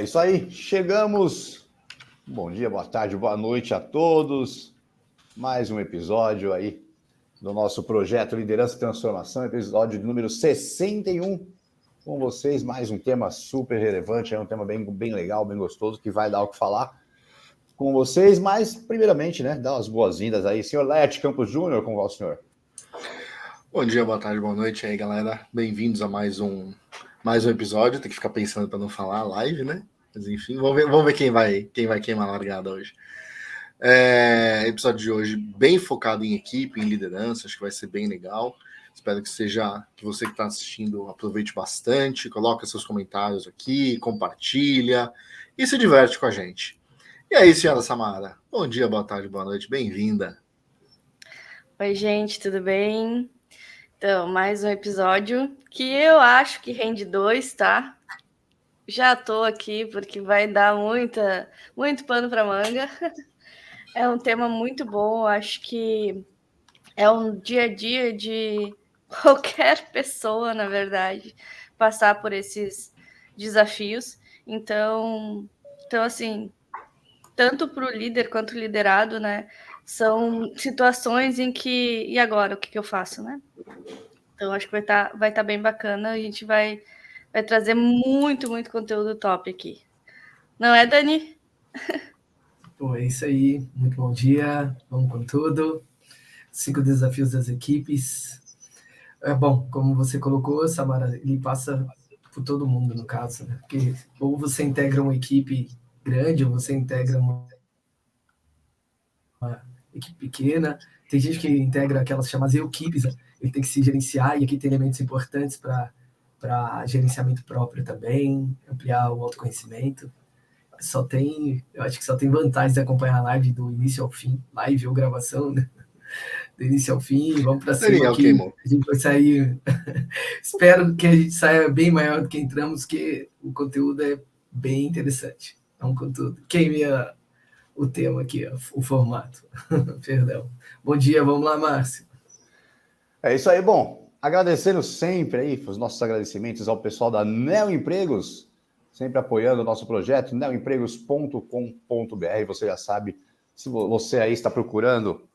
isso aí, chegamos. Bom dia, boa tarde, boa noite a todos. Mais um episódio aí do nosso projeto Liderança e Transformação, episódio de número 61. Com vocês, mais um tema super relevante, é um tema bem legal, bem gostoso, que vai dar o que falar com vocês. Mas, primeiramente, né, dar umas boas-vindas aí. Senhor Lete Campos Júnior, como vai o senhor? Bom dia, boa tarde, boa noite aí, galera. Bem-vindos a mais um episódio. Tem que ficar pensando para não falar live, né? Mas enfim, vamos ver quem vai queimar a largada hoje. Episódio de hoje bem focado em equipe, em liderança, acho que vai ser bem legal. Espero que você que está assistindo aproveite bastante, coloca seus comentários aqui, compartilha e se diverte com a gente. E aí, senhora Samara? Bom dia, boa tarde, boa noite, bem-vinda. Oi, gente, tudo bem? Então, mais um episódio que eu acho que rende 2, tá? Já tô aqui porque vai dar muito pano para manga. É um tema muito bom, acho que é um dia a dia de qualquer pessoa, na verdade, passar por esses desafios. Então assim, tanto para o líder quanto o liderado, né? São situações em que, e agora, o que eu faço, né? Então, acho que vai tá bem bacana. A gente vai trazer muito conteúdo top aqui. Não é, Dani? Pô, é isso aí. Muito bom dia. Vamos com tudo. 5 desafios das equipes. Bom, como você colocou, Samara, ele passa por todo mundo, no caso, né? Porque ou você integra uma equipe grande, ou você integra uma equipe pequena. Tem gente que integra aquelas chamadas equipes, né? Ele tem que se gerenciar, e aqui tem elementos importantes para gerenciamento próprio também, ampliar o autoconhecimento. Eu acho que só tem vantagens de acompanhar a live do início ao fim, live ou gravação, né? Do início ao fim, vamos para cima aqui. A gente vai sair. Espero que a gente saia bem maior do que entramos, que o conteúdo é bem interessante. Vamos com tudo. Queimei o tema aqui, o formato. Perdão. Bom dia, vamos lá, Márcio. É isso aí, bom. Agradecendo sempre aí, os nossos agradecimentos ao pessoal da Neo Empregos, sempre apoiando o nosso projeto, neoempregos.com.br. Você já sabe, se você aí está procurando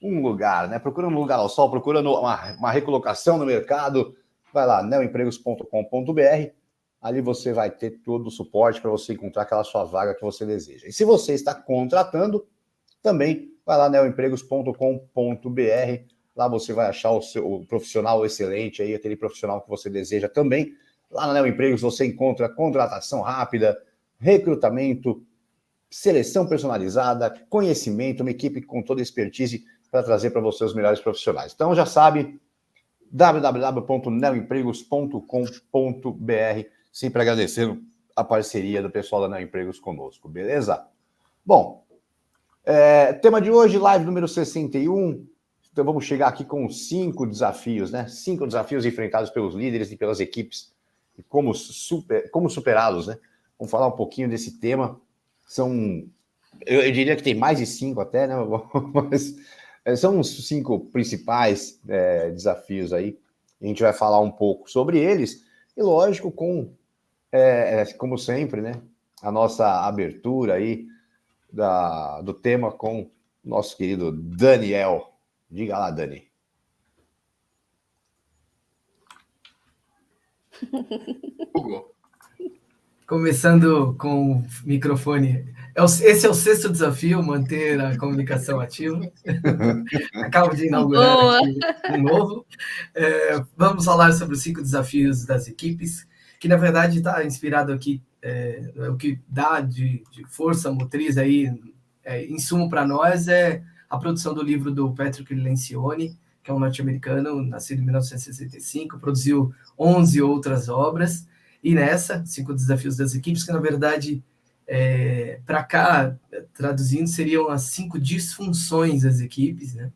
um lugar, né? Procurando um lugar ao sol, procurando uma recolocação no mercado, vai lá, neoempregos.com.br. Ali você vai ter todo o suporte para você encontrar aquela sua vaga que você deseja. E se você está contratando, também vai lá, neoempregos.com.br. Lá você vai achar o profissional excelente, aí, aquele profissional que você deseja também. Lá na Neo Empregos você encontra contratação rápida, recrutamento, seleção personalizada, conhecimento, uma equipe com toda a expertise para trazer para você os melhores profissionais. Então já sabe, www.neoempregos.com.br, sempre agradecendo a parceria do pessoal da Neo Empregos conosco, beleza? Bom, tema de hoje, live número 61. Então vamos chegar aqui com 5 desafios, né? 5 desafios enfrentados pelos líderes e pelas equipes e como superá-los, né? Vamos falar um pouquinho desse tema. Eu diria que tem mais de 5 até, né? Mas são os 5 principais desafios aí. A gente vai falar um pouco sobre eles e, lógico, como sempre, né? A nossa abertura aí do tema com o nosso querido Daniel. Diga lá, Dani. Começando com o microfone. Esse é o 6º desafio, manter a comunicação ativa. Acabo de inaugurar aqui um novo. Vamos falar sobre os 5 desafios das equipes, que na verdade está inspirado aqui, o que dá de força motriz aí, insumo para nós, é a produção do livro do Patrick Lencioni, que é um norte-americano, nascido em 1965, produziu 11 outras obras, e nessa, 5 desafios das equipes, que na verdade, para cá, traduzindo, seriam as 5 disfunções das equipes, né?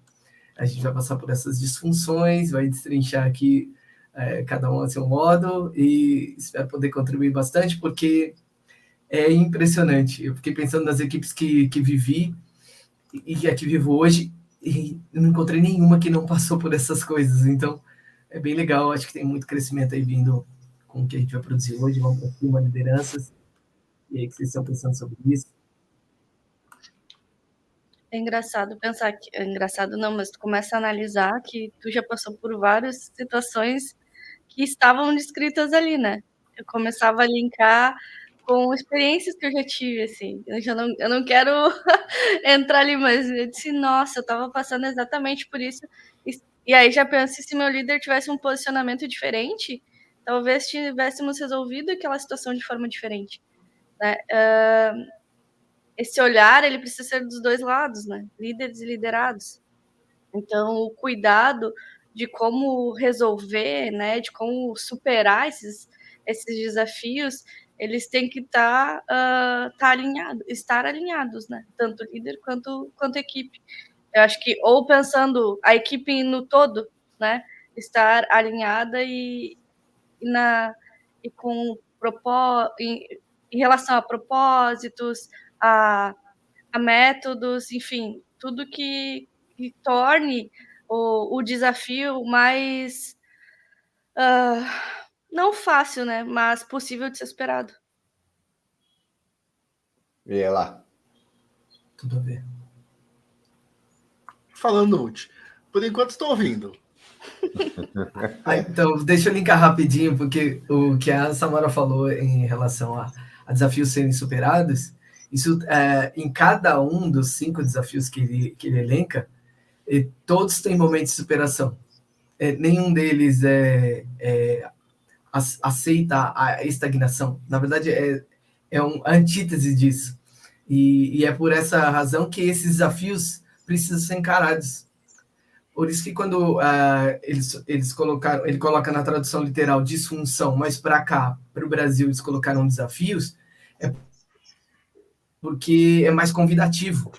A gente vai passar por essas disfunções, vai destrinchar aqui cada um a seu modo, e espero poder contribuir bastante, porque é impressionante. Eu fiquei pensando nas equipes que vivi, e aqui vivo hoje, e não encontrei nenhuma que não passou por essas coisas. Então, é bem legal. Acho que tem muito crescimento aí vindo com o que a gente vai produzir hoje. Vamos para cima, lideranças. E aí, o que vocês estão pensando sobre isso? É engraçado pensar que... É engraçado não, mas tu começa a analisar que tu já passou por várias situações que estavam descritas ali, né? Eu começava a linkar com experiências que eu já tive, assim. Eu não quero entrar ali, mas eu disse, nossa, eu estava passando exatamente por isso. E aí já pensei, se meu líder tivesse um posicionamento diferente, talvez tivéssemos resolvido aquela situação de forma diferente, né? Esse olhar, ele precisa ser dos dois lados, né? Líderes e liderados. Então, o cuidado de como resolver, né? De como superar esses desafios, eles têm que estar estar alinhados, né? Tanto líder quanto equipe. Eu acho que, ou pensando a equipe no todo, né? Estar alinhada e com em relação a propósitos, a métodos, enfim, tudo que torne o desafio mais não fácil, né? Mas possível de ser superado. E lá. Tudo a ver. Falando, Ruth, por enquanto estou ouvindo. Então, deixa eu linkar rapidinho, porque o que a Samara falou em relação a desafios serem superados, isso em cada um dos 5 desafios que ele elenca, todos têm momentos de superação. Nenhum deles aceita a estagnação. Na verdade, é uma antítese disso. E é por essa razão que esses desafios precisam ser encarados. Por isso que quando ele coloca na tradução literal disfunção, mas para cá, para o Brasil, eles colocaram desafios, é porque é mais convidativo.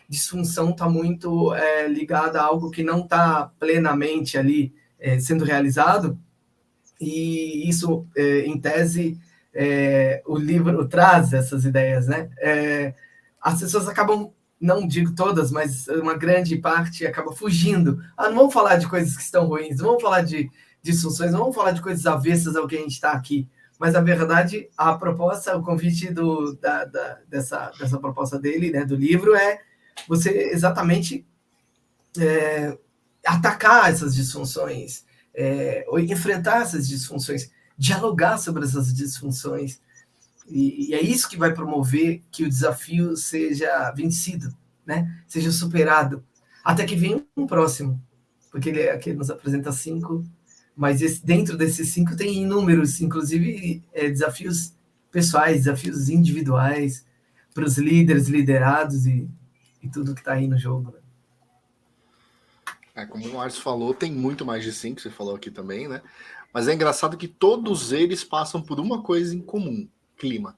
Disfunção está muito ligada a algo que não está plenamente ali sendo realizado, e isso, em tese, o livro traz essas ideias, né? As pessoas acabam, não digo todas, mas uma grande parte acaba fugindo. Não vamos falar de coisas que estão ruins, não vamos falar de disfunções, não vamos falar de coisas avessas ao que a gente está aqui. Mas, na verdade, a proposta, o convite dessa proposta dele, né, do livro, é você exatamente atacar essas disfunções, ou enfrentar essas disfunções, dialogar sobre essas disfunções. E é isso que vai promover que o desafio seja vencido, né? Seja superado, até que venha um próximo, porque ele aqui nos apresenta 5, mas dentro desses 5 tem inúmeros, inclusive desafios pessoais, desafios individuais, para os líderes, liderados e tudo que está aí no jogo, né? Como o Márcio falou, tem muito mais de 5, você falou aqui também, né? Mas é engraçado que todos eles passam por uma coisa em comum: clima.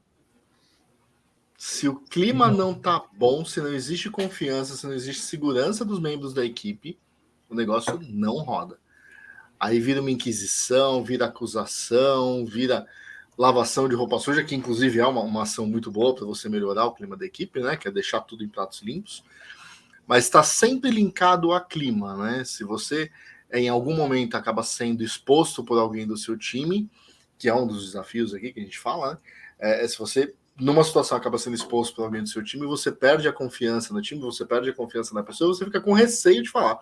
Se o clima não tá bom, se não existe confiança, se não existe segurança dos membros da equipe, o negócio não roda. Aí vira uma inquisição, vira acusação, vira lavação de roupa suja, que inclusive é uma ação muito boa para você melhorar o clima da equipe, né? Que é deixar tudo em pratos limpos. Mas está sempre linkado a clima, né? Se você em algum momento acaba sendo exposto por alguém do seu time, que é um dos desafios aqui que a gente fala, né? Se você numa situação acaba sendo exposto por alguém do seu time, você perde a confiança no time, você perde a confiança na pessoa, você fica com receio de falar.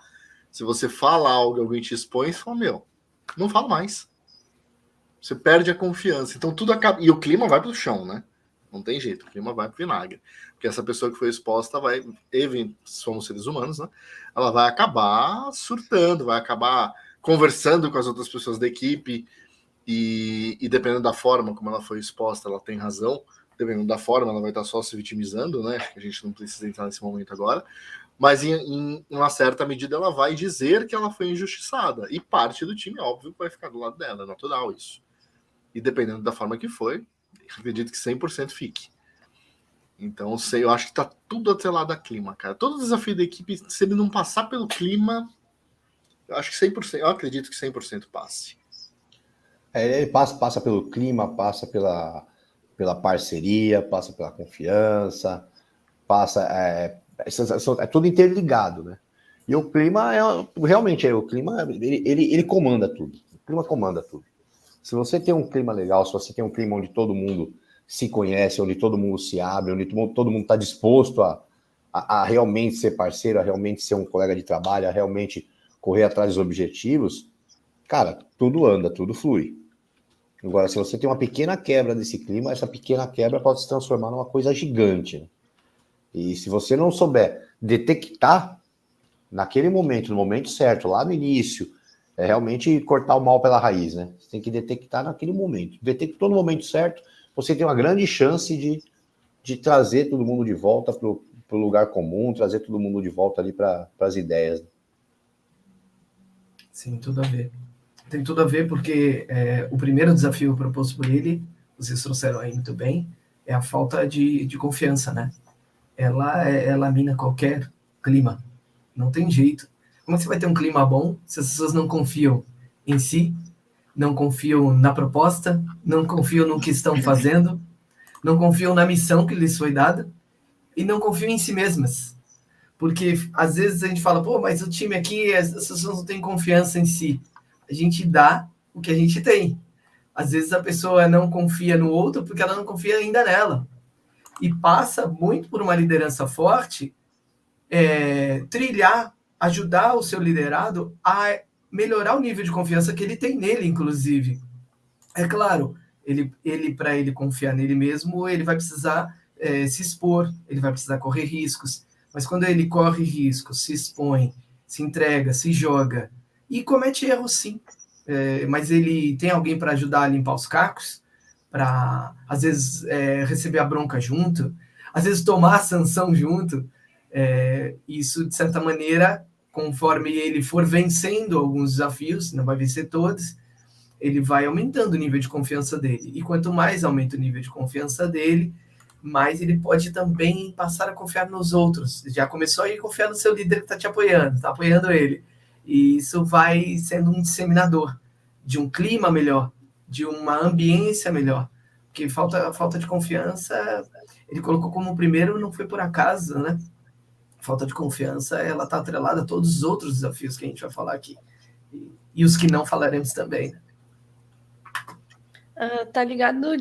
Se você fala algo, alguém te expõe, você fala, não falo mais. Você perde a confiança. Então tudo acaba. E o clima vai pro chão, né? Não tem jeito, o clima vai pro vinagre. Porque essa pessoa que foi exposta vai, somos seres humanos, né? Ela vai acabar surtando, vai acabar conversando com as outras pessoas da equipe e dependendo da forma como ela foi exposta, ela tem razão. Dependendo da forma, ela vai estar só se vitimizando, né? A gente não precisa entrar nesse momento agora. Mas em uma certa medida ela vai dizer que ela foi injustiçada. E parte do time, óbvio, vai ficar do lado dela, é natural isso. E dependendo da forma que foi, acredito que 100% fique. Então, eu acho que tá tudo atrelado a clima, cara. Todo desafio da equipe, se ele não passar pelo clima, eu acho que 100%, eu acredito que 100% passe. Ele passa pelo clima, passa pela parceria, passa pela confiança, passa... É tudo interligado, né? E o clima realmente o clima, ele comanda tudo. O clima comanda tudo. Se você tem um clima legal, se você tem um clima onde todo mundo se conhece, onde todo mundo se abre, onde todo mundo está disposto a realmente ser parceiro, a realmente ser um colega de trabalho, a realmente correr atrás dos objetivos, cara, tudo anda, tudo flui. Agora, se você tem uma pequena quebra desse clima, essa pequena quebra pode se transformar numa coisa gigante, né? E se você não souber detectar naquele momento, no momento certo, lá no início, é realmente cortar o mal pela raiz, né? Você tem que detectar naquele momento. Detectou no momento certo, você tem uma grande chance de trazer todo mundo de volta para o lugar comum, trazer todo mundo de volta ali para as ideias. Sim, tudo a ver. Tem tudo a ver porque o primeiro desafio proposto por ele, vocês trouxeram aí muito bem, é a falta de confiança, né? Ela mina qualquer clima. Não tem jeito. Como você vai ter um clima bom se as pessoas não confiam em si, não confiam na proposta, não confiam no que estão fazendo, não confiam na missão que lhes foi dada e não confiam em si mesmas? Porque às vezes a gente fala, pô, mas o time aqui, as pessoas não têm confiança em si. A gente dá o que a gente tem. Às vezes a pessoa não confia no outro porque ela não confia ainda nela. E passa muito por uma liderança forte, trilhar, ajudar o seu liderado a melhorar o nível de confiança que ele tem nele, inclusive. É claro, ele para ele confiar nele mesmo, ele vai precisar se expor, ele vai precisar correr riscos. Mas quando ele corre riscos, se expõe, se entrega, se joga e comete erros, sim. Mas ele tem alguém para ajudar a limpar os cacos, para, às vezes, receber a bronca junto, às vezes tomar a sanção junto. Isso, de certa maneira, conforme ele for vencendo alguns desafios, não vai vencer todos, ele vai aumentando o nível de confiança dele. E quanto mais aumenta o nível de confiança dele, mais ele pode também passar a confiar nos outros. Já começou a ir confiar no seu líder que está te apoiando, está apoiando ele. E isso vai sendo um disseminador de um clima melhor, de uma ambiência melhor. Porque falta de confiança, ele colocou como primeiro, não foi por acaso, né? Falta de confiança, ela está atrelada a todos os outros desafios que a gente vai falar aqui. E os que não falaremos também, né? Tá ligado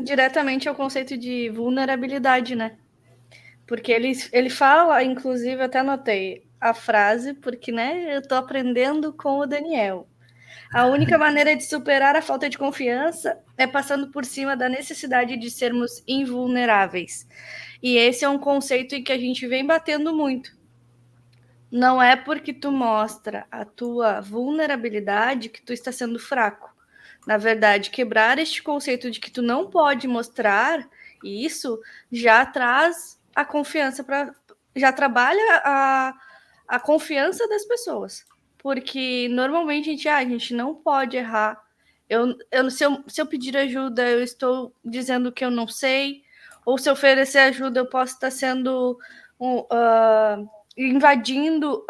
diretamente ao conceito de vulnerabilidade, né? Porque ele fala, inclusive, até anotei a frase, porque, né, eu tô aprendendo com o Daniel. A única maneira de superar a falta de confiança é passando por cima da necessidade de sermos invulneráveis. E esse é um conceito em que a gente vem batendo muito. Não é porque tu mostra a tua vulnerabilidade que tu está sendo fraco. Na verdade, quebrar este conceito de que tu não pode mostrar isso já traz a confiança para... já trabalha a confiança das pessoas. Porque normalmente a gente não pode errar. Se eu pedir ajuda, eu estou dizendo que eu não sei. Ou se eu oferecer ajuda, eu posso estar sendo invadindo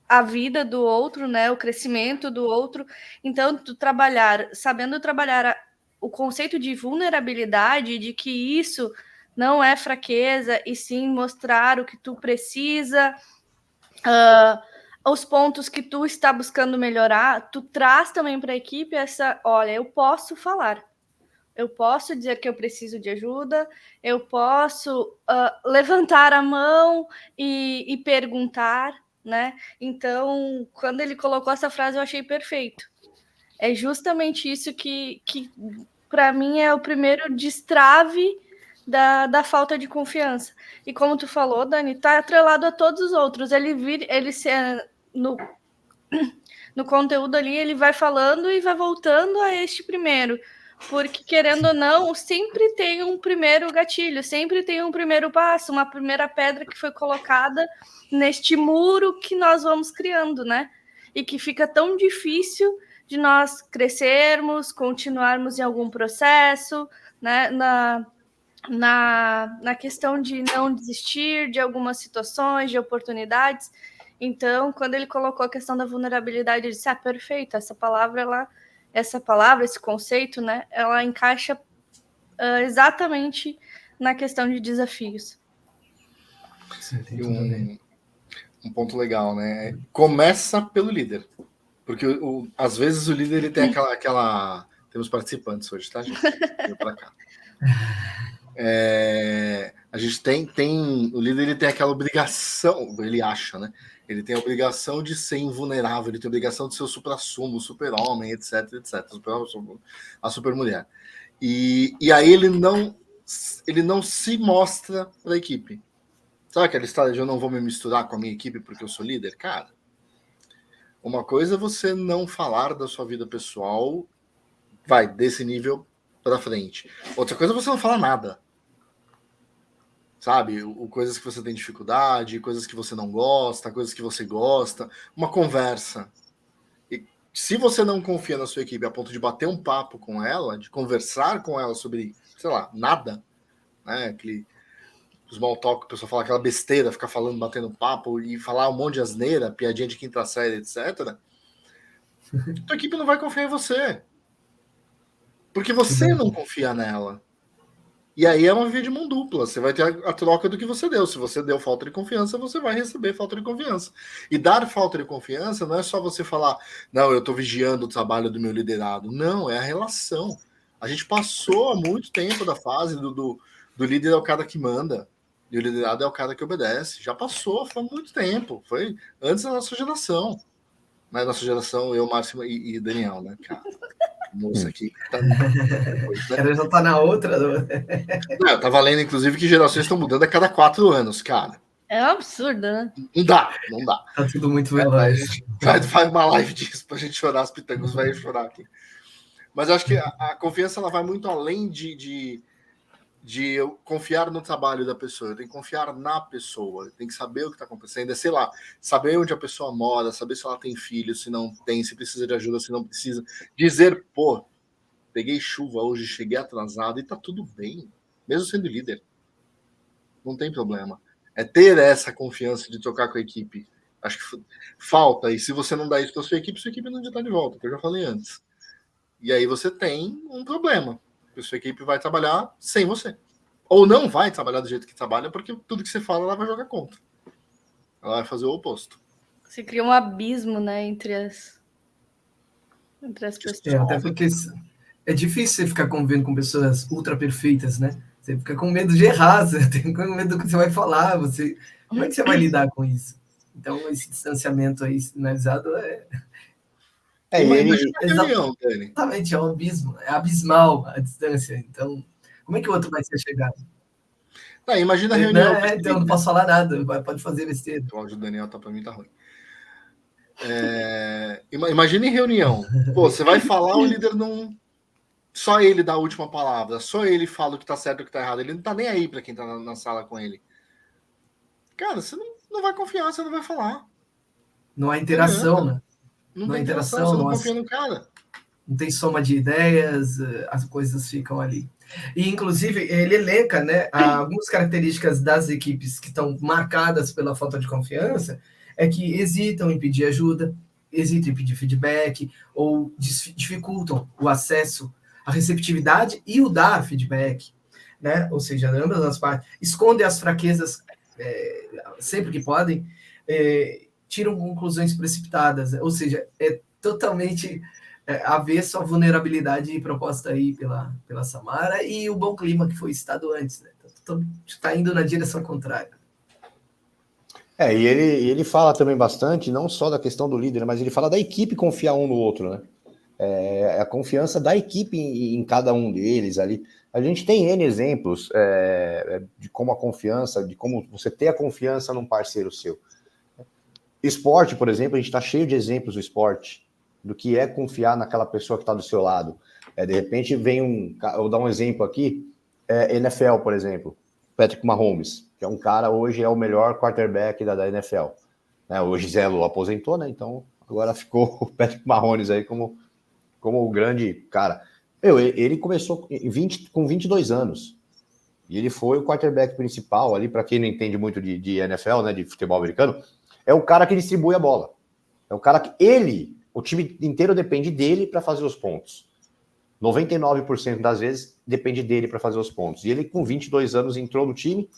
a vida do outro, né? O crescimento do outro. Então, sabendo trabalhar o conceito de vulnerabilidade, de que isso não é fraqueza, e sim mostrar o que tu precisa, os pontos que tu está buscando melhorar, tu traz também para a equipe olha, eu posso falar. Eu posso dizer que eu preciso de ajuda, eu posso levantar a mão e perguntar, né? Então, quando ele colocou essa frase, eu achei perfeito. É justamente isso que para mim, é o primeiro destrave da falta de confiança. E como tu falou, Dani, tá atrelado a todos os outros. No conteúdo ali, ele vai falando e vai voltando a este primeiro. Porque, querendo ou não, sempre tem um primeiro gatilho, sempre tem um primeiro passo, uma primeira pedra que foi colocada neste muro que nós vamos criando, né? E que fica tão difícil de nós crescermos, continuarmos em algum processo, né? Na questão de não desistir de algumas situações, de oportunidades. Então, quando ele colocou a questão da vulnerabilidade, ele disse, perfeito, essa palavra, esse conceito, né, ela encaixa exatamente na questão de desafios. Sim, tem E tudo a ver. um ponto legal, né? Começa pelo líder. Porque às vezes o líder ele tem aquela... Temos participantes hoje, tá, gente? Veio pra cá. A gente tem o líder, ele tem aquela obrigação, ele acha, né? Ele tem a obrigação de ser invulnerável, ele tem a obrigação de ser o supra-sumo, o super-homem, etc, etc, a super-mulher. E aí ele não se mostra para a equipe. Sabe aquela história de eu não vou me misturar com a minha equipe porque eu sou líder? Cara, uma coisa é você não falar da sua vida pessoal, vai desse nível para frente. Outra coisa é você não falar nada. Sabe? Coisas que você tem dificuldade, coisas que você não gosta, coisas que você gosta, uma conversa. E se você não confia na sua equipe a ponto de bater um papo com ela, de conversar com ela sobre, sei lá, nada, né? Aquele small talk, a pessoa fala aquela besteira, ficar falando, batendo papo e falar um monte de asneira, piadinha de quinta série, etc. Tua equipe não vai confiar em você. Porque você não confia nela. E aí é uma via de mão dupla. Você vai ter a troca do que você deu. Se você deu falta de confiança, você vai receber falta de confiança. E dar falta de confiança não é só você falar, não, eu estou vigiando o trabalho do meu liderado. Não, é a relação. A gente passou há muito tempo da fase do líder é o cara que manda. E o liderado é o cara que obedece. Já passou, foi muito tempo. Foi antes da nossa geração. Na nossa geração, eu, Márcio e Daniel, né, cara? Moça aqui. Ela já tá na outra. Não, tá valendo, inclusive, que gerações estão mudando a cada 4 anos, cara. É um absurdo, né? Não dá. Tá tudo muito veloz. Faz uma live disso pra gente chorar, as pitangos vai chorar aqui. Mas eu acho que a confiança ela vai muito além de eu confiar no trabalho da pessoa. Eu tenho que confiar na pessoa. Eu tenho que saber o que está acontecendo. É, sei lá, saber onde a pessoa mora, saber se ela tem filho, se não tem, se precisa de ajuda, se não precisa. Dizer, pô, peguei chuva hoje, cheguei atrasado e tá tudo bem, mesmo sendo líder. Não tem problema. É ter essa confiança de trocar com a equipe. Acho que falta. E se você não dá isso para sua equipe não já está de volta, que eu já falei antes. E aí você tem um problema. A sua equipe vai trabalhar sem você. Ou não vai trabalhar do jeito que trabalha, porque tudo que você fala, ela vai jogar contra. Ela vai fazer o oposto. Você cria um abismo, né, entre as pessoas. Até porque é difícil você ficar convivendo com pessoas ultra perfeitas, né? Você fica com medo de errar, você tem com medo do que você vai falar, como é que você vai lidar com isso? Então, esse distanciamento aí sinalizado exatamente, é um abismo, é abismal a distância. Então, como é que o outro vai ser chegado? Imagina a reunião. Então, não posso falar nada, pode fazer besteira. O áudio do Daniel para mim tá ruim. Imagina em reunião. Pô, você vai falar, o líder não. Só ele dá a última palavra, só ele fala o que tá certo e o que tá errado. Ele não tá nem aí para quem tá na sala com ele. Cara, você não vai confiar, você não vai falar. Não há interação, né? Não há interação, você não confia no cara. Não tem soma de ideias, as coisas ficam ali. E, inclusive, ele elenca, né, algumas características das equipes que estão marcadas pela falta de confiança, é que hesitam em pedir ajuda, hesitam em pedir feedback, ou dificultam o acesso, a receptividade e o dar feedback, né? Ou seja, ambas as partes, escondem as fraquezas sempre que podem, tiram conclusões precipitadas, ou seja, é totalmente avesso à vulnerabilidade proposta aí pela Samara e o bom clima que foi citado antes, né? Está indo na direção contrária. E ele fala também bastante, não só da questão do líder, mas ele fala da equipe confiar um no outro, né? A confiança da equipe em cada um deles ali. A gente tem N exemplos de como a confiança, de como você ter a confiança num parceiro seu. Esporte, por exemplo, a gente está cheio de exemplos do esporte, do que é confiar naquela pessoa que está do seu lado. De repente vem eu vou dar um exemplo aqui, NFL, por exemplo, Patrick Mahomes, que é um cara, hoje é o melhor quarterback da NFL. Hoje Zelo aposentou, né? Então agora ficou o Patrick Mahomes aí como o grande cara. Ele começou com 22 anos. E ele foi o quarterback principal ali, para quem não entende muito de NFL, né, de futebol americano, é o cara que distribui a bola. É o cara que o time inteiro depende dele para fazer os pontos. 99% das vezes depende dele para fazer os pontos. E ele, com 22 anos, entrou no time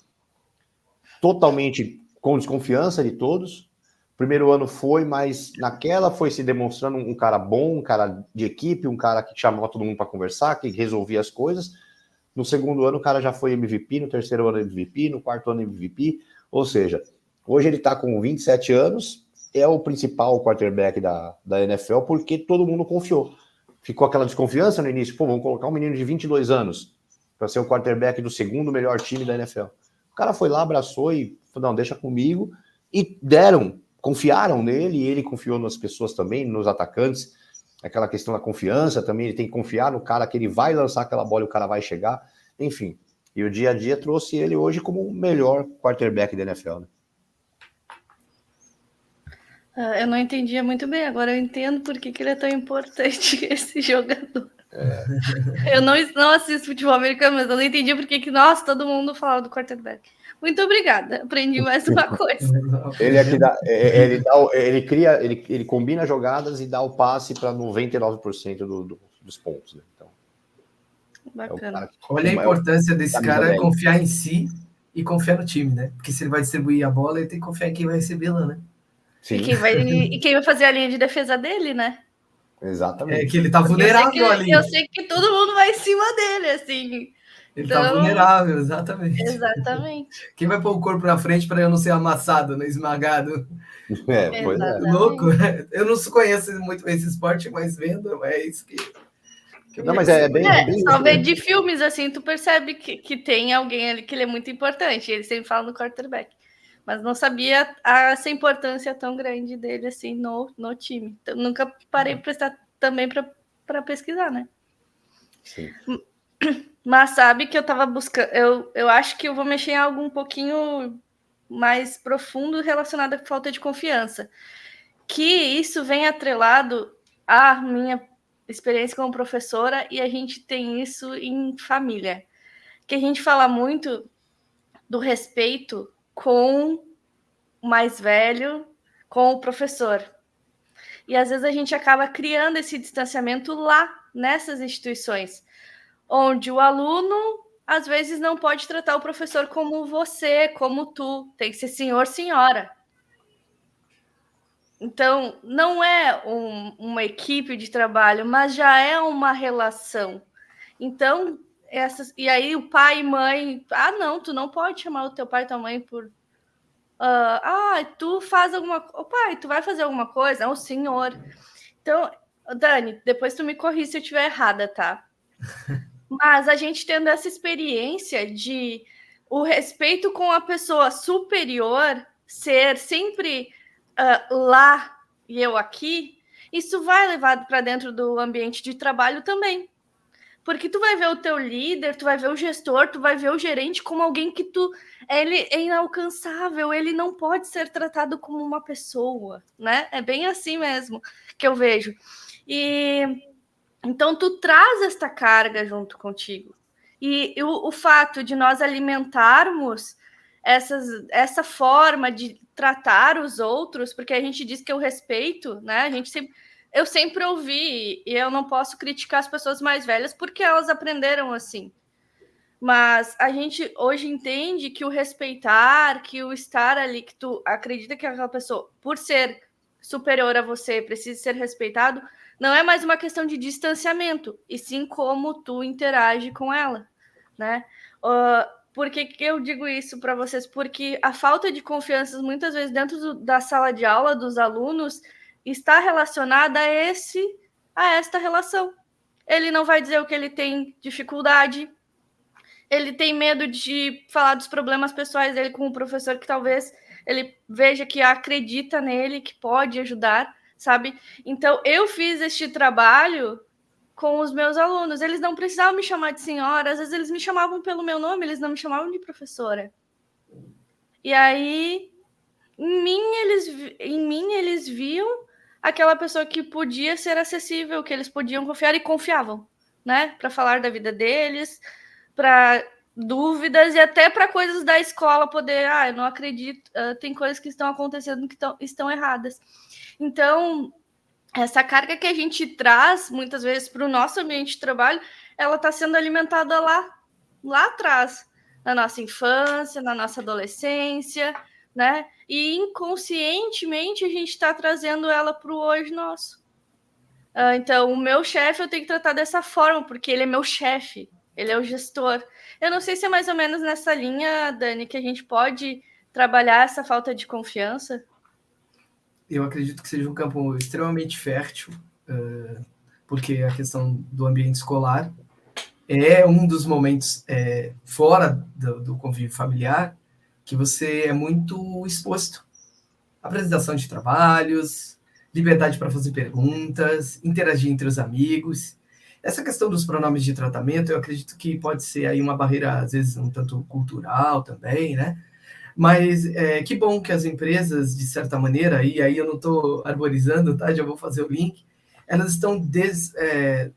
totalmente com desconfiança de todos. Primeiro ano mas naquela foi se demonstrando um cara bom, um cara de equipe, um cara que chamava todo mundo para conversar, que resolvia as coisas. no segundo ano o cara já foi MVP, no terceiro ano MVP, no quarto ano MVP, ou seja, hoje ele está com 27 anos, é o principal quarterback da NFL, porque todo mundo confiou. Ficou aquela desconfiança no início, pô, vamos colocar um menino de 22 anos para ser o quarterback do segundo melhor time da NFL. O cara foi lá, abraçou e falou, não, deixa comigo, e confiaram nele, e ele confiou nas pessoas também, nos atacantes, aquela questão da confiança também, ele tem que confiar no cara que ele vai lançar aquela bola e o cara vai chegar, enfim. E o dia a dia trouxe ele hoje como o melhor quarterback da NFL, né? Eu não entendia muito bem, agora eu entendo por que ele é tão importante, esse jogador. Eu não assisto futebol americano, mas eu não entendi por que, nossa, todo mundo falava do quarterback. Muito obrigada, aprendi mais uma coisa. Ele é que dá, ele combina jogadas e dá o passe para 99% dos pontos, né? Então, bacana. Olha a importância desse cara confiar em si e confiar no time, né? Porque se ele vai distribuir a bola, ele tem que confiar em quem vai recebê-la, né? Sim. E quem vai fazer a linha de defesa dele, né? Exatamente. É que ele tá vulnerável ali. Eu sei que todo mundo vai em cima dele, assim. Ele tá vulnerável, exatamente. Exatamente. Quem vai pôr o corpo na frente para eu não ser amassado, né? Esmagado? Pois é. Louco. Eu não conheço muito bem esse esporte, mas vendo, é isso que não, mas é bem só ver de filmes, assim, tu percebe que tem alguém ali que ele é muito importante. Ele sempre fala no quarterback. Mas não sabia essa importância tão grande dele, assim, no time. Então, nunca parei para prestar também para pesquisar, né? Sim. Mas sabe que eu estava buscando... Eu acho que eu vou mexer em algo um pouquinho mais profundo relacionado à falta de confiança. Que isso vem atrelado à minha experiência como professora, e a gente tem isso em família. Que a gente fala muito do respeito com o mais velho, com o professor. E às vezes a gente acaba criando esse distanciamento lá, nessas instituições, onde o aluno, às vezes, não pode tratar o professor como você, como tu. Tem que ser senhor, senhora. Então, não é uma equipe de trabalho, mas já é uma relação. Então, e aí o pai e mãe... não, tu não pode chamar o teu pai e tua mãe por... tu faz alguma coisa. Pai, tu vai fazer alguma coisa? O senhor. Então, Dani, depois tu me corrige se eu estiver errada, tá? Mas a gente tendo essa experiência de o respeito com a pessoa superior ser sempre lá e eu aqui, isso vai levado para dentro do ambiente de trabalho também. Porque tu vai ver o teu líder, tu vai ver o gestor, tu vai ver o gerente como alguém que ele é inalcançável, ele não pode ser tratado como uma pessoa, né? É bem assim mesmo que eu vejo. E então tu traz esta carga junto contigo. E o fato de nós alimentarmos essa forma de tratar os outros, porque a gente diz que é o respeito, né? Eu sempre ouvi, e eu não posso criticar as pessoas mais velhas porque elas aprenderam assim. Mas a gente hoje entende que o respeitar, que o estar ali, que tu acredita que aquela pessoa, por ser superior a você, precisa ser respeitado, não é mais uma questão de distanciamento, e sim como tu interage com ela, né? Por que eu digo isso para vocês? Porque a falta de confiança, muitas vezes, dentro da sala de aula dos alunos, está relacionada a esta relação. Ele não vai dizer o que ele tem dificuldade, ele tem medo de falar dos problemas pessoais dele com o professor, que talvez ele veja que acredita nele, que pode ajudar, sabe? Então, eu fiz este trabalho com os meus alunos. Eles não precisavam me chamar de senhora, às vezes eles me chamavam pelo meu nome, eles não me chamavam de professora. E aí, em mim eles viam aquela pessoa que podia ser acessível, que eles podiam confiar e confiavam, né? Para falar da vida deles, para dúvidas e até para coisas da escola poder, eu não acredito, tem coisas que estão acontecendo que estão erradas. Então, essa carga que a gente traz, muitas vezes, para o nosso ambiente de trabalho, ela está sendo alimentada lá atrás, na nossa infância, na nossa adolescência, né? E inconscientemente a gente está trazendo ela para o hoje nosso. Então, o meu chefe eu tenho que tratar dessa forma, porque ele é meu chefe. ele é o gestor. Eu não sei se é mais ou menos nessa linha, Dani, que a gente pode trabalhar essa falta de confiança. Eu acredito que seja um campo extremamente fértil, porque a questão do ambiente escolar é um dos momentos fora do convívio familiar que você é muito exposto. Apresentação de trabalhos, liberdade para fazer perguntas, interagir entre os amigos. Essa questão dos pronomes de tratamento, eu acredito que pode ser aí uma barreira, às vezes, um tanto cultural também, né? Mas que bom que as empresas, de certa maneira, e aí eu não estou arborizando, tá? Já vou fazer o link, elas estão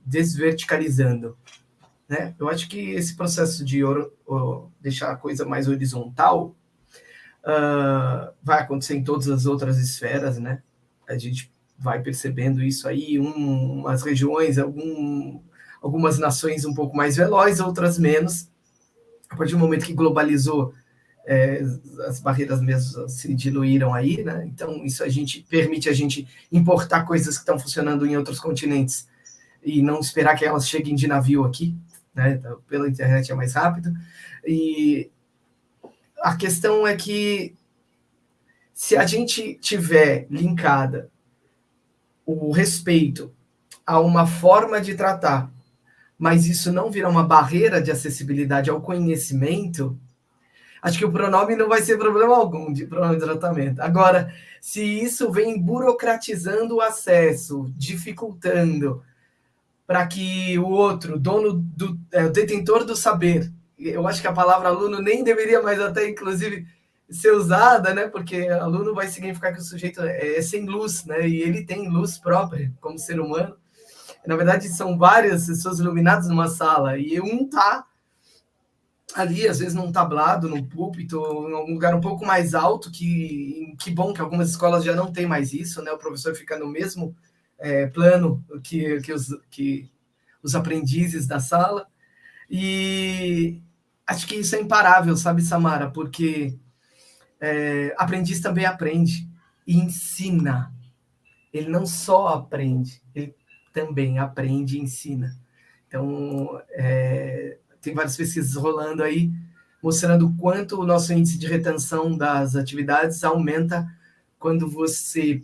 desverticalizando, né? Eu acho que esse processo de deixar a coisa mais horizontal vai acontecer em todas as outras esferas, né? A gente vai percebendo isso aí, umas regiões, algumas nações um pouco mais velozes, outras menos. A partir do momento que globalizou, as barreiras mesmo se diluíram aí, né? Então isso permite a gente importar coisas que estão funcionando em outros continentes e não esperar que elas cheguem de navio aqui, né? Então, pela internet é mais rápido. E a questão é que se a gente tiver linkada o respeito a uma forma de tratar, mas isso não virar uma barreira de acessibilidade ao conhecimento, acho que o pronome não vai ser problema algum de pronome de tratamento. Agora, se isso vem burocratizando o acesso, dificultando para que o outro, o detentor do saber, eu acho que a palavra aluno nem deveria mais até, inclusive, ser usada, né? Porque aluno vai significar que o sujeito é sem luz, né? E ele tem luz própria como ser humano. Na verdade, são várias pessoas iluminadas numa sala e um tá ali, às vezes num tablado, num púlpito, em algum lugar um pouco mais alto, que bom que algumas escolas já não tem mais isso, né? O professor fica no mesmo plano que os aprendizes da sala. E acho que isso é imparável, sabe, Samara? Porque aprendiz também aprende e ensina. Ele não só aprende, ele também aprende e ensina. Então, tem várias pesquisas rolando aí, mostrando o quanto o nosso índice de retenção das atividades aumenta quando você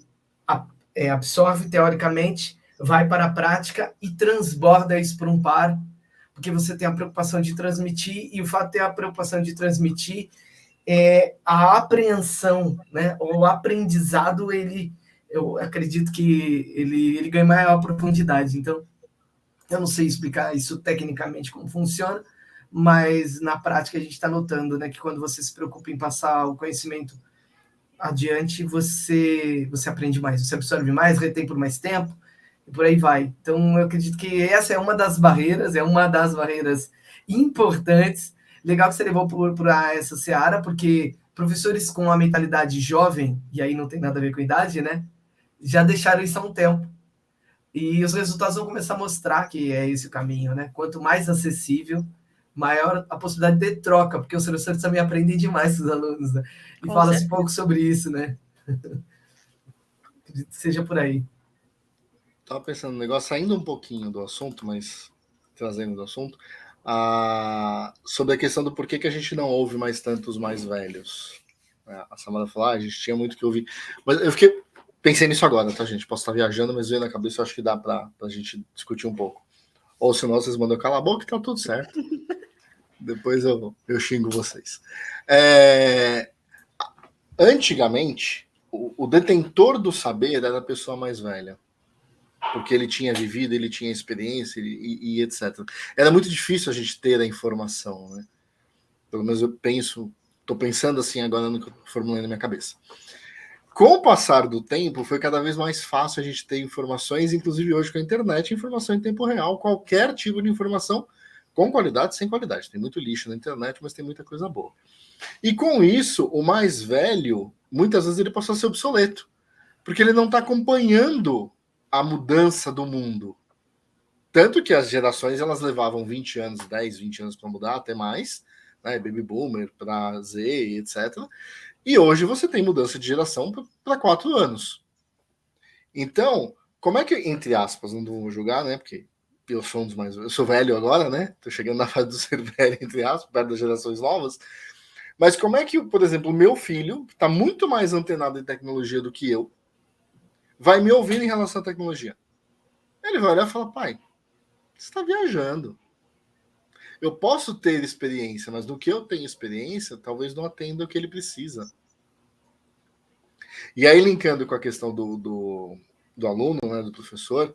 absorve teoricamente, vai para a prática e transborda isso para um par, porque você tem a preocupação de transmitir, e o fato de ter a preocupação de transmitir a apreensão, né? O aprendizado, eu acredito que ele ganha maior profundidade. Então, eu não sei explicar isso tecnicamente como funciona, mas na prática a gente está notando, né, que quando você se preocupa em passar o conhecimento adiante, você aprende mais, você absorve mais, retém por mais tempo, e por aí vai. Então, eu acredito que essa é uma das barreiras importantes. Legal que você levou para essa seara, porque professores com a mentalidade jovem, e aí não tem nada a ver com idade, né, já deixaram isso há um tempo. E os resultados vão começar a mostrar que é esse o caminho, né? Quanto mais acessível, maior a possibilidade de troca, porque os professores também aprendem demais com os alunos, né? E fala-se pouco sobre isso, né? Acredito que seja por aí. Estava pensando no negócio, saindo um pouquinho do assunto, mas trazendo do assunto, sobre a questão do porquê que a gente não ouve mais tanto os mais velhos. A Samara falou, a gente tinha muito que ouvir. Mas eu pensei nisso agora, tá, gente? Posso estar viajando, mas veio na cabeça, eu acho que dá para a gente discutir um pouco. Ou se não, vocês mandam calar a boca, tá tudo certo. Depois eu xingo vocês. Antigamente, o detentor do saber era a pessoa mais velha, porque ele tinha vivido, ele tinha experiência e etc. Era muito difícil a gente ter a informação, né? Pelo menos estou pensando assim agora no que eu formulei na minha cabeça. Com o passar do tempo, foi cada vez mais fácil a gente ter informações, inclusive hoje com a internet, informação em tempo real, qualquer tipo de informação, com qualidade, sem qualidade. Tem muito lixo na internet, mas tem muita coisa boa. E com isso, o mais velho, muitas vezes ele passou a ser obsoleto, porque ele não está acompanhando a mudança do mundo. Tanto que as gerações, elas levavam 20 anos, 10, 20 anos para mudar, até mais, né? Baby Boomer para Z, etc., e hoje você tem mudança de geração para 4 anos. Então, como é que, entre aspas, não vou julgar, né? Porque eu sou um dos mais... Eu sou velho agora, né? Tô chegando na fase do ser velho, entre aspas, perto das gerações novas. Mas como é que, por exemplo, o meu filho, que está muito mais antenado em tecnologia do que eu, vai me ouvir em relação à tecnologia? Ele vai olhar e falar, pai, você está viajando. Eu posso ter experiência, mas no que eu tenho experiência, talvez não atenda o que ele precisa. E aí, linkando com a questão do aluno, né, do professor,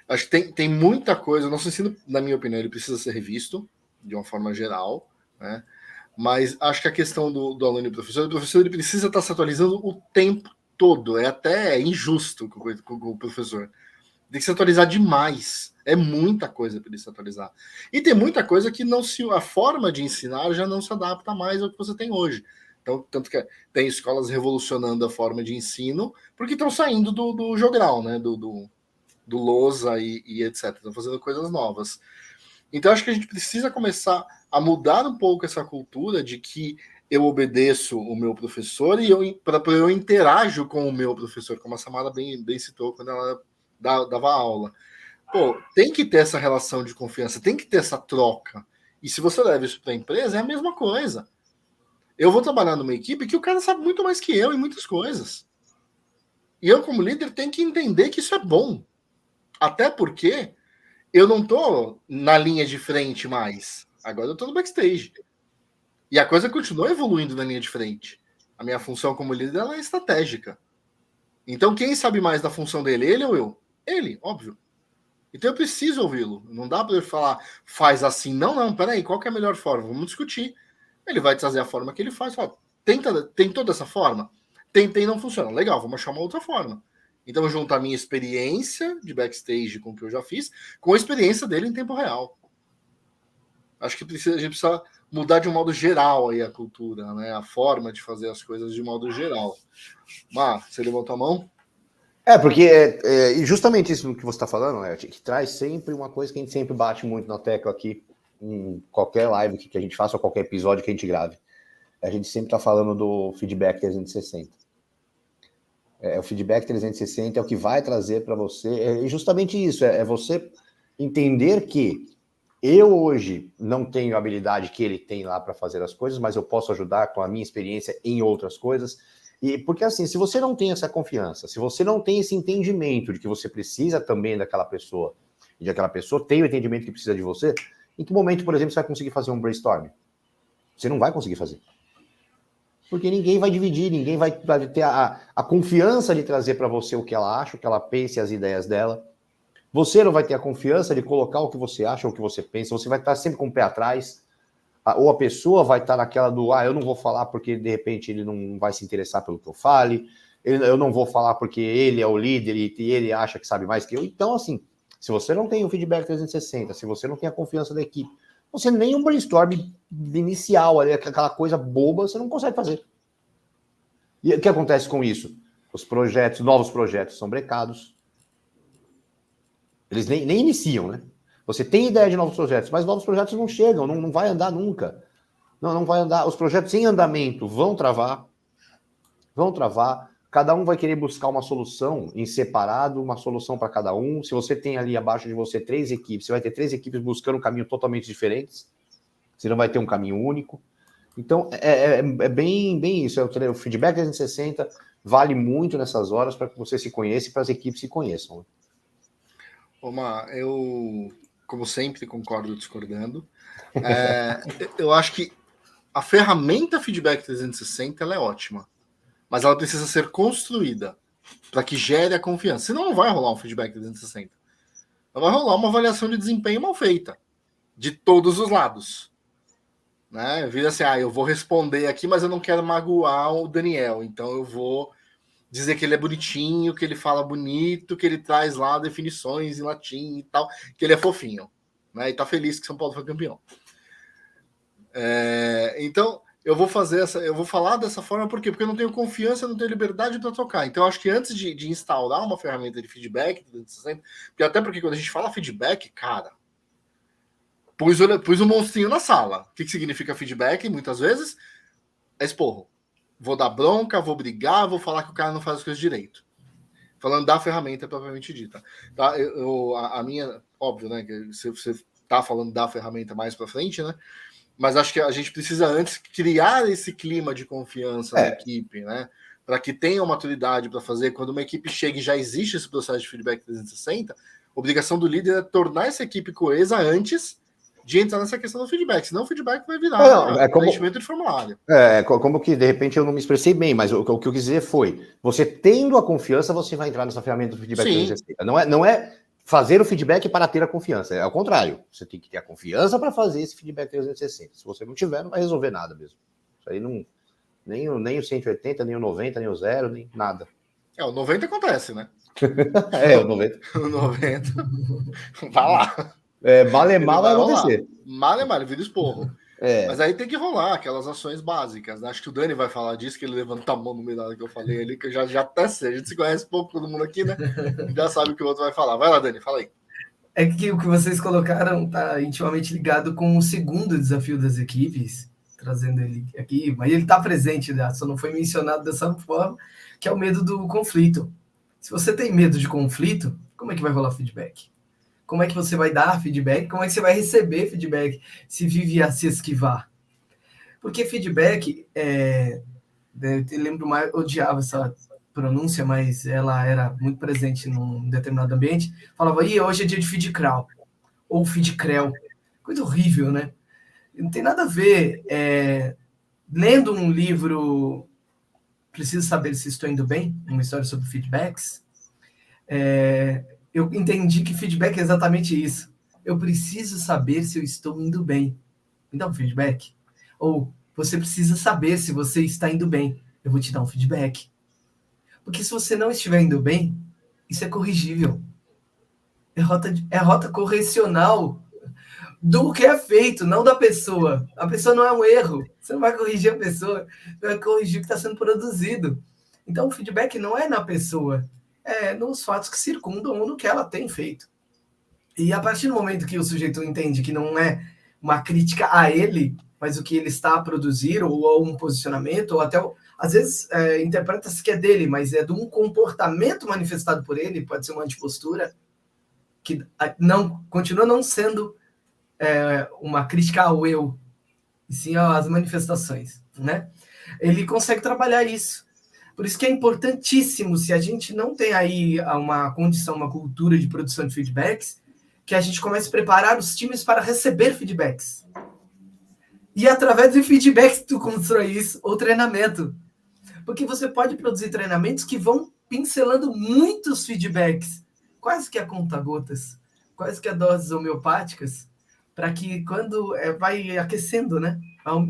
acho que tem muita coisa. O nosso ensino, na minha opinião, ele precisa ser revisto, de uma forma geral, né? Mas acho que a questão do aluno e do professor ele precisa estar se atualizando o tempo todo. É até injusto com o professor. Tem que se atualizar demais. É muita coisa para ele se atualizar. E tem muita coisa que a forma de ensinar já não se adapta mais ao que você tem hoje. Então, tanto que tem escolas revolucionando a forma de ensino, porque estão saindo do jogral, né? Do lousa e etc. Estão fazendo coisas novas. Então, acho que a gente precisa começar a mudar um pouco essa cultura de que eu obedeço o meu professor e eu interajo com o meu professor, como a Samara bem citou quando ela dava aula. Pô, tem que ter essa relação de confiança, tem que ter essa troca. E se você leva isso para a empresa, é a mesma coisa. Eu vou trabalhar numa equipe que o cara sabe muito mais que eu em muitas coisas. E eu, como líder, tenho que entender que isso é bom. Até porque eu não tô na linha de frente mais. Agora eu tô no backstage. E a coisa continua evoluindo na linha de frente. A minha função como líder ela é estratégica. Então, quem sabe mais da função dele? Ele ou eu? Ele, óbvio. Então eu preciso ouvi-lo. Não dá para eu falar, faz assim. Não, peraí, qual que é a melhor forma? Vamos discutir. Ele vai trazer a forma que ele faz. Fala, tem toda essa forma? Tentei, não funciona. Legal, vamos achar uma outra forma. Então, eu junto a minha experiência de backstage com o que eu já fiz, com a experiência dele em tempo real. Acho que a gente precisa mudar de um modo geral aí a cultura, né? A forma de fazer as coisas de modo geral. Mar, você levantou a mão? Porque justamente isso que você está falando, né, que traz sempre uma coisa que a gente sempre bate muito na tecla aqui, em qualquer live que a gente faça, ou qualquer episódio que a gente grave. A gente sempre está falando do feedback 360. O feedback 360 é o que vai trazer para você, é justamente isso, é você entender que eu hoje não tenho a habilidade que ele tem lá para fazer as coisas, mas eu posso ajudar com a minha experiência em outras coisas. E porque assim, se você não tem essa confiança, se você não tem esse entendimento de que você precisa também daquela pessoa, e de aquela pessoa tem o entendimento que precisa de você, em que momento, por exemplo, você vai conseguir fazer um brainstorm? Você não vai conseguir fazer. Porque ninguém vai dividir, ninguém vai ter a confiança de trazer para você o que ela acha, o que ela pensa e as ideias dela. Você não vai ter a confiança de colocar o que você acha, o que você pensa, você vai estar sempre com o pé atrás, ou a pessoa vai estar naquela do, eu não vou falar porque de repente ele não vai se interessar pelo que eu fale, eu não vou falar porque ele é o líder e ele acha que sabe mais que eu. Então, assim, se você não tem o feedback 360, se você não tem a confiança da equipe, você nem um brainstorm inicial, ali, aquela coisa boba, você não consegue fazer. E o que acontece com isso? Os projetos, novos projetos são brecados. Eles nem iniciam, né? Você tem ideia de novos projetos, mas novos projetos não chegam, não vai andar nunca. Não vai andar. Os projetos em andamento vão travar. Cada um vai querer buscar uma solução em separado, uma solução para cada um. Se você tem ali abaixo de você 3 equipes, você vai ter 3 equipes buscando um caminho totalmente diferentes. Você não vai ter um caminho único. Então, é bem isso. O feedback 360 vale muito nessas horas para que você se conheça e para as equipes se conheçam. Omar, eu, como sempre, concordo discordando. Eu acho que a ferramenta Feedback 360 ela é ótima, mas ela precisa ser construída para que gere a confiança. Senão não vai rolar um Feedback 360. Não vai rolar uma avaliação de desempenho mal feita, de todos os lados. Né? Vira assim, eu vou responder aqui, mas eu não quero magoar o Daniel, então eu vou dizer que ele é bonitinho, que ele fala bonito, que ele traz lá definições em latim e tal, que ele é fofinho, né? E tá feliz que São Paulo foi campeão. Então, eu vou falar dessa forma, por quê? Porque eu não tenho confiança, eu não tenho liberdade para trocar. Então, eu acho que antes de instaurar uma ferramenta de feedback, até porque quando a gente fala feedback, cara, pus o monstrinho na sala. O que significa feedback? Muitas vezes é esporro. Vou dar bronca, vou brigar, vou falar que o cara não faz as coisas direito. falando da ferramenta propriamente dita. Tá? A minha, óbvio, né? Que você tá falando da ferramenta mais para frente, né? Mas acho que a gente precisa antes criar esse clima de confiança na equipe, né? Para que tenha uma maturidade para fazer. Quando uma equipe chega e já existe esse processo de feedback 360, a obrigação do líder é tornar essa equipe coesa antes de entrar nessa questão do feedback. Senão o feedback vai virar preenchimento de formulário. Como que, de repente, eu não me expressei bem, mas o que eu quis dizer foi, você tendo a confiança, você vai entrar nessa ferramenta do feedback 360. Não é fazer o feedback para ter a confiança, é ao contrário. Você tem que ter a confiança para fazer esse feedback 360. Se você não tiver, não vai resolver nada mesmo. Isso aí não... Nem o 180, nem o 90, nem o 0, nem nada. O 90 acontece, né? O 90. O 90. Vai lá. Malemar vai acontecer. Malemar, ele vira esporro. Mas aí tem que rolar aquelas ações básicas, né? Acho que o Dani vai falar disso, que ele levantou a mão no meio da hora que eu falei ali, que eu já até sei. A gente se conhece pouco, todo mundo aqui, né? Já sabe o que o outro vai falar. Vai lá, Dani, fala aí. É que o que vocês colocaram está intimamente ligado com o segundo desafio das equipes, trazendo ele aqui, mas ele está presente, né? Só não foi mencionado dessa forma, que é o medo do conflito. Se você tem medo de conflito, como é que vai rolar feedback? Como é que você vai dar feedback? Como é que você vai receber feedback se vive a se esquivar? Porque feedback, eu lembro mais, odiava essa pronúncia, mas ela era muito presente num determinado ambiente, falava, hoje é dia de feedcrawl, ou feedcrel, coisa horrível, né? Não tem nada a ver. Lendo um livro, Preciso Saber Se Estou Indo Bem, uma história sobre feedbacks, eu entendi que feedback é exatamente isso. Eu preciso saber se eu estou indo bem. Me dá um feedback. Ou você precisa saber se você está indo bem. Eu vou te dar um feedback. Porque se você não estiver indo bem, isso é corrigível. É rota correcional do que é feito, não da pessoa. A pessoa não é um erro. Você não vai corrigir a pessoa, você vai corrigir o que está sendo produzido. Então, o feedback não é na pessoa, é nos fatos que circundam ou no que ela tem feito. E a partir do momento que o sujeito entende que não é uma crítica a ele, mas o que ele está a produzir, ou um posicionamento, ou até, às vezes, interpreta-se que é dele, mas é de um comportamento manifestado por ele, pode ser uma antipostura, que continua não sendo uma crítica ao eu, e sim às manifestações, né? Ele consegue trabalhar isso. Por isso que é importantíssimo, se a gente não tem aí uma condição, uma cultura de produção de feedbacks, que a gente comece a preparar os times para receber feedbacks. E através de feedbacks tu constrói isso, ou treinamento. Porque você pode produzir treinamentos que vão pincelando muitos feedbacks, quase que a conta-gotas, quase que a doses homeopáticas, para que quando vai aquecendo, né?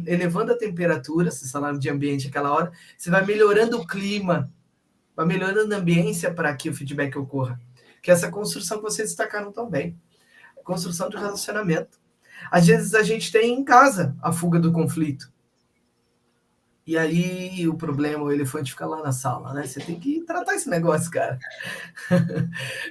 Elevando a temperatura, se falar de ambiente aquela hora, você vai melhorando o clima, vai melhorando a ambiência para que o feedback ocorra. Que é essa construção que vocês destacaram tão bem. A construção do relacionamento. Às vezes a gente tem em casa a fuga do conflito. E aí o problema, o elefante fica lá na sala, né? Você tem que tratar esse negócio, cara.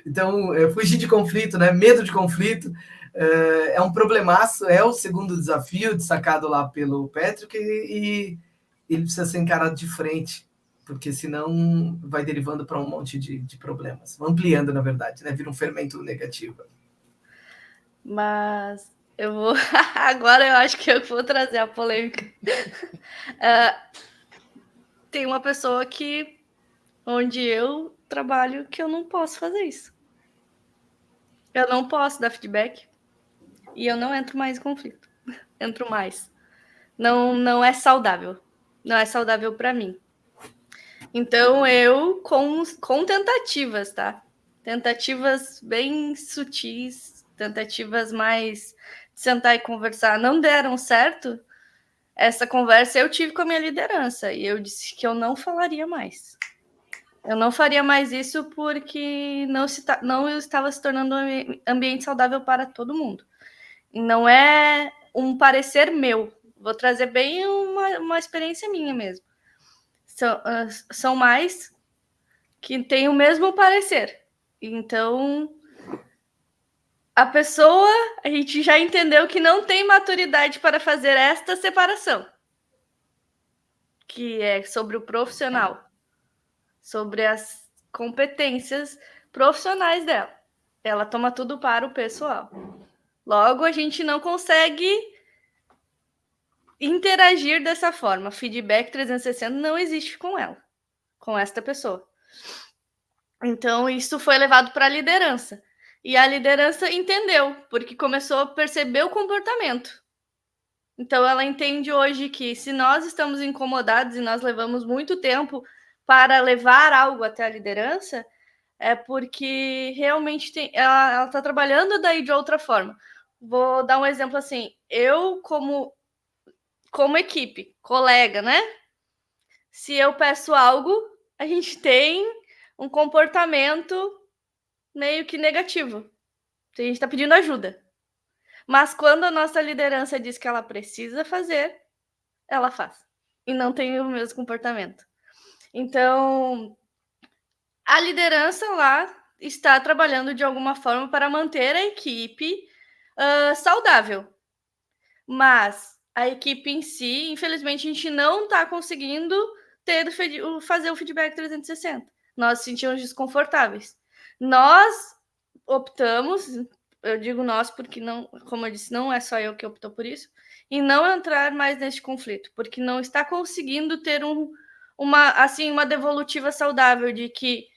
Então, fugir de conflito, né? Medo de conflito. É um problemaço, é o segundo desafio destacado lá pelo Patrick e ele precisa ser encarado de frente, porque senão vai derivando para um monte de problemas. Ampliando, na verdade, né? Vira um fermento negativo. Mas eu vou... Agora eu acho que eu vou trazer a polêmica. Tem uma pessoa onde eu trabalho que eu não posso fazer isso. Eu não posso dar feedback e eu não entro mais em conflito. Entro mais. Não é saudável. Não é saudável para mim. Então, eu, com tentativas, tá? Tentativas bem sutis, tentativas mais de sentar e conversar, não deram certo. Essa conversa eu tive com a minha liderança e eu disse que eu não falaria mais. Eu não faria mais isso porque não estava se tornando um ambiente saudável para todo mundo. Não é um parecer meu. Vou trazer bem uma experiência minha mesmo. São mais que têm o mesmo parecer. Então, a gente já entendeu que não tem maturidade para fazer esta separação, que é sobre o profissional, sobre as competências profissionais dela. Ela toma tudo para o pessoal. Logo, a gente não consegue interagir dessa forma. Feedback 360 não existe com ela, com esta pessoa. Então, isso foi levado para a liderança. E a liderança entendeu, porque começou a perceber o comportamento. Então, ela entende hoje que se nós estamos incomodados e nós levamos muito tempo para levar algo até a liderança, é porque realmente ela está trabalhando daí de outra forma. Vou dar um exemplo assim. Eu, como equipe, colega, né? Se eu peço algo, a gente tem um comportamento meio que negativo. A gente está pedindo ajuda. Mas quando a nossa liderança diz que ela precisa fazer, ela faz. E não tem o mesmo comportamento. Então, a liderança lá está trabalhando de alguma forma para manter a equipe saudável. Mas a equipe em si, infelizmente, a gente não está conseguindo fazer o feedback 360. Nós nos sentimos desconfortáveis. Nós optamos, eu digo nós porque não, como eu disse, não é só eu que optou por isso, e não entrar mais neste conflito, porque não está conseguindo ter uma devolutiva saudável de que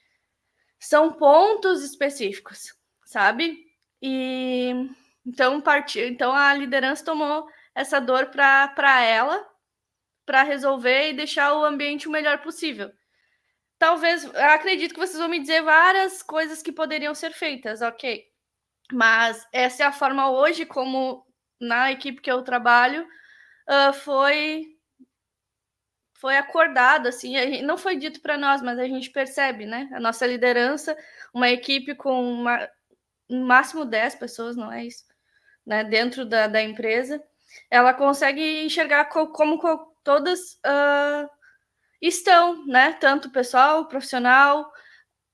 são pontos específicos, sabe? E então a liderança tomou essa dor para ela, para resolver e deixar o ambiente o melhor possível. Talvez, acredito que vocês vão me dizer várias coisas que poderiam ser feitas, ok? Mas essa é a forma hoje, como na equipe que eu trabalho, foi acordado, assim, não foi dito para nós, mas a gente percebe, né? A nossa liderança, uma equipe com no máximo 10 pessoas, não é isso? Né? Dentro da empresa, ela consegue enxergar como todas estão, né? Tanto pessoal, profissional,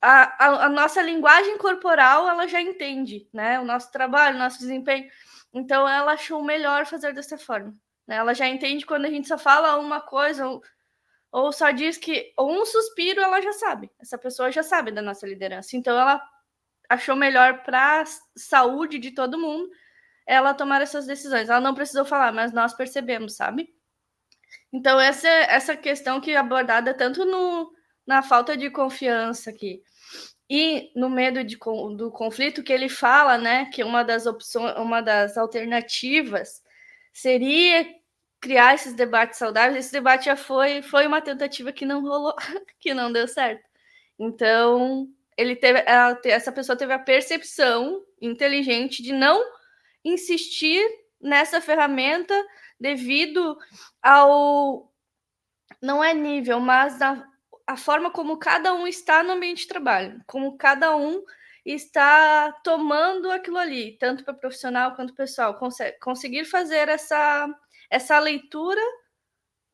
a nossa linguagem corporal, ela já entende, né? O nosso trabalho, o nosso desempenho. Então, ela achou melhor fazer dessa forma. Né? Ela já entende quando a gente só fala uma coisa ou só diz que um suspiro, ela já sabe. Essa pessoa já sabe da nossa liderança. Então, ela achou melhor para a saúde de todo mundo ela tomar essas decisões. Ela não precisou falar, mas nós percebemos, sabe? Então, essa questão que é abordada tanto na falta de confiança aqui e no medo do conflito, que ele fala, né, que uma das opções, uma das alternativas seria criar esses debates saudáveis. Esse debate já foi uma tentativa que não rolou, que não deu certo. Então, essa pessoa teve a percepção inteligente de não insistir nessa ferramenta devido ao... não é nível, mas a forma como cada um está no ambiente de trabalho, como cada um está tomando aquilo ali, tanto para profissional quanto pessoal, conseguir fazer essa leitura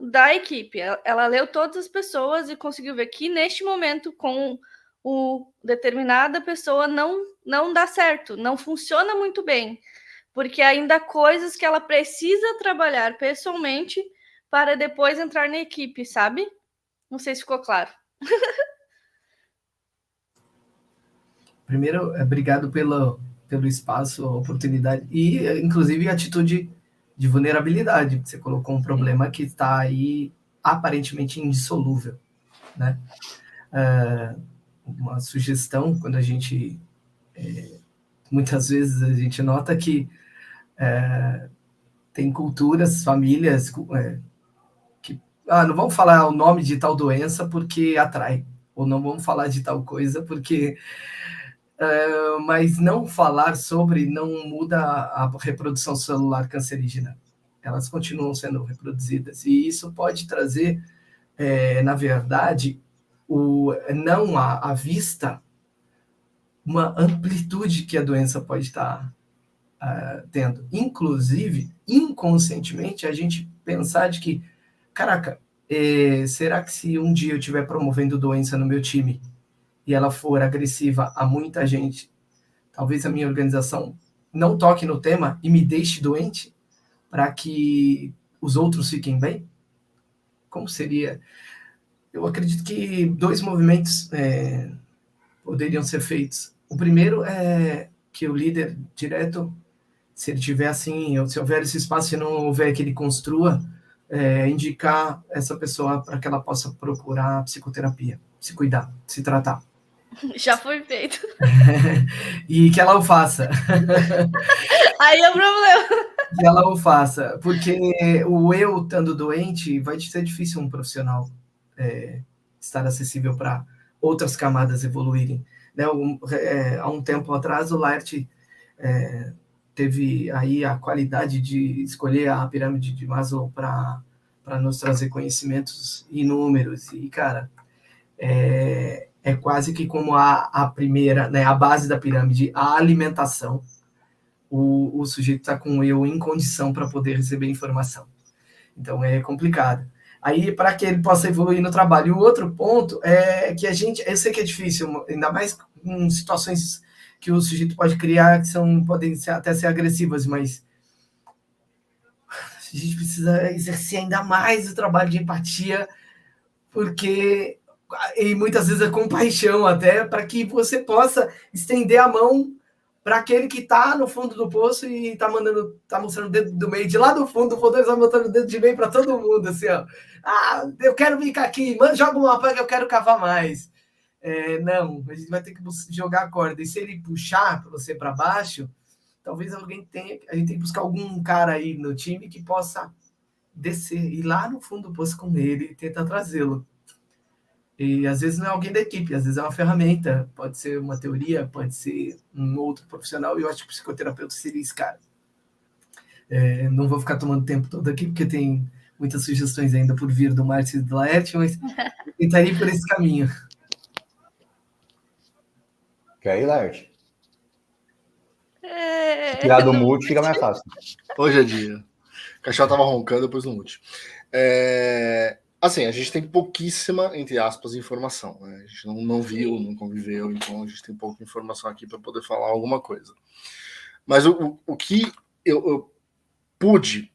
da equipe. Ela leu todas as pessoas e conseguiu ver que neste momento, com determinada pessoa, não dá certo, não funciona muito bem, porque ainda há coisas que ela precisa trabalhar pessoalmente para depois entrar na equipe, sabe? Não sei se ficou claro. Primeiro, obrigado pelo espaço, a oportunidade e, inclusive, a atitude de vulnerabilidade. Você colocou um problema que está aí aparentemente indissolúvel, né? Uma sugestão, quando a gente... muitas vezes a gente nota que tem culturas, famílias que não vamos falar o nome de tal doença porque atrai, ou não vamos falar de tal coisa porque... mas não falar sobre não muda a reprodução celular cancerígena. Elas continuam sendo reproduzidas. E isso pode trazer, na verdade, não à vista, uma amplitude que a doença pode estar tendo. Inclusive, inconscientemente, a gente pensar de que, caraca, será que se um dia eu estiver promovendo doença no meu time e ela for agressiva a muita gente, talvez a minha organização não toque no tema e me deixe doente para que os outros fiquem bem? Como seria? Eu acredito que dois movimentos poderiam ser feitos. O primeiro é que o líder direto, se ele tiver assim, se houver esse espaço, se não houver que ele construa, indicar essa pessoa para que ela possa procurar psicoterapia, se cuidar, se tratar. Já foi feito. E que ela o faça. Aí é o problema. Que ela o faça, porque o eu estando doente vai ser difícil um profissional estar acessível para outras camadas evoluírem. Né? Há um tempo atrás, o Laerte teve aí a qualidade de escolher a pirâmide de Maslow para nos trazer conhecimentos inúmeros. E, cara, é quase que como a primeira, né, a base da pirâmide, a alimentação. O sujeito está com o eu em condição para poder receber informação. Então, é complicado. Aí, para que ele possa evoluir no trabalho. E o outro ponto é que eu sei que é difícil, ainda mais em situações que o sujeito pode criar, que podem até ser agressivas, mas a gente precisa exercer ainda mais o trabalho de empatia, porque, e muitas vezes é compaixão até, para que você possa estender a mão para aquele que está no fundo do poço e está mostrando o dedo do meio, de lá do fundo, o poder está mostrando o dedo de meio para todo mundo, assim, ó. Eu quero ficar aqui, joga uma praga, eu quero cavar mais. Não, a gente vai ter que jogar a corda. E se ele puxar você para baixo, talvez a gente tenha que buscar algum cara aí no time que possa descer, ir lá no fundo do poço com ele e tentar trazê-lo. E às vezes não é alguém da equipe, às vezes é uma ferramenta, pode ser uma teoria, pode ser um outro profissional, e eu acho que o psicoterapeuta seria esse cara. Não vou ficar tomando tempo todo aqui, porque tem muitas sugestões ainda por vir do Márcio e do Laerte, mas eu tentaria ir por esse caminho. Quer ir, Laerte? Tirar do mute fica mais fácil. Hoje é dia. O cachorro tava roncando, depois no mute. Assim, a gente tem pouquíssima, entre aspas, informação. Né? A gente não viu, não conviveu, então a gente tem pouca informação aqui para poder falar alguma coisa. Mas o que eu pude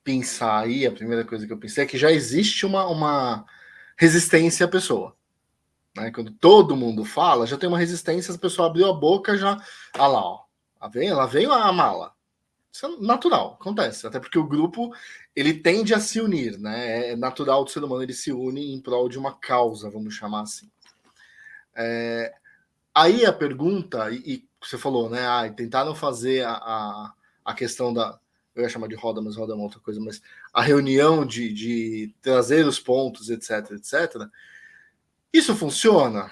pensar aí, a primeira coisa que eu pensei é que já existe uma resistência à pessoa. Né? Quando todo mundo fala, já tem uma resistência, a pessoa abriu a boca, já... Ah lá, ó. Lá vem a mala. Isso é natural, acontece. Até porque o grupo, ele tende a se unir, né? É natural do ser humano, ele se une em prol de uma causa, vamos chamar assim. Aí a pergunta, e você falou, né? Tentaram fazer a questão da... Eu ia chamar de roda, mas roda é uma outra coisa, mas a reunião de trazer os pontos, etc, etc. Isso funciona?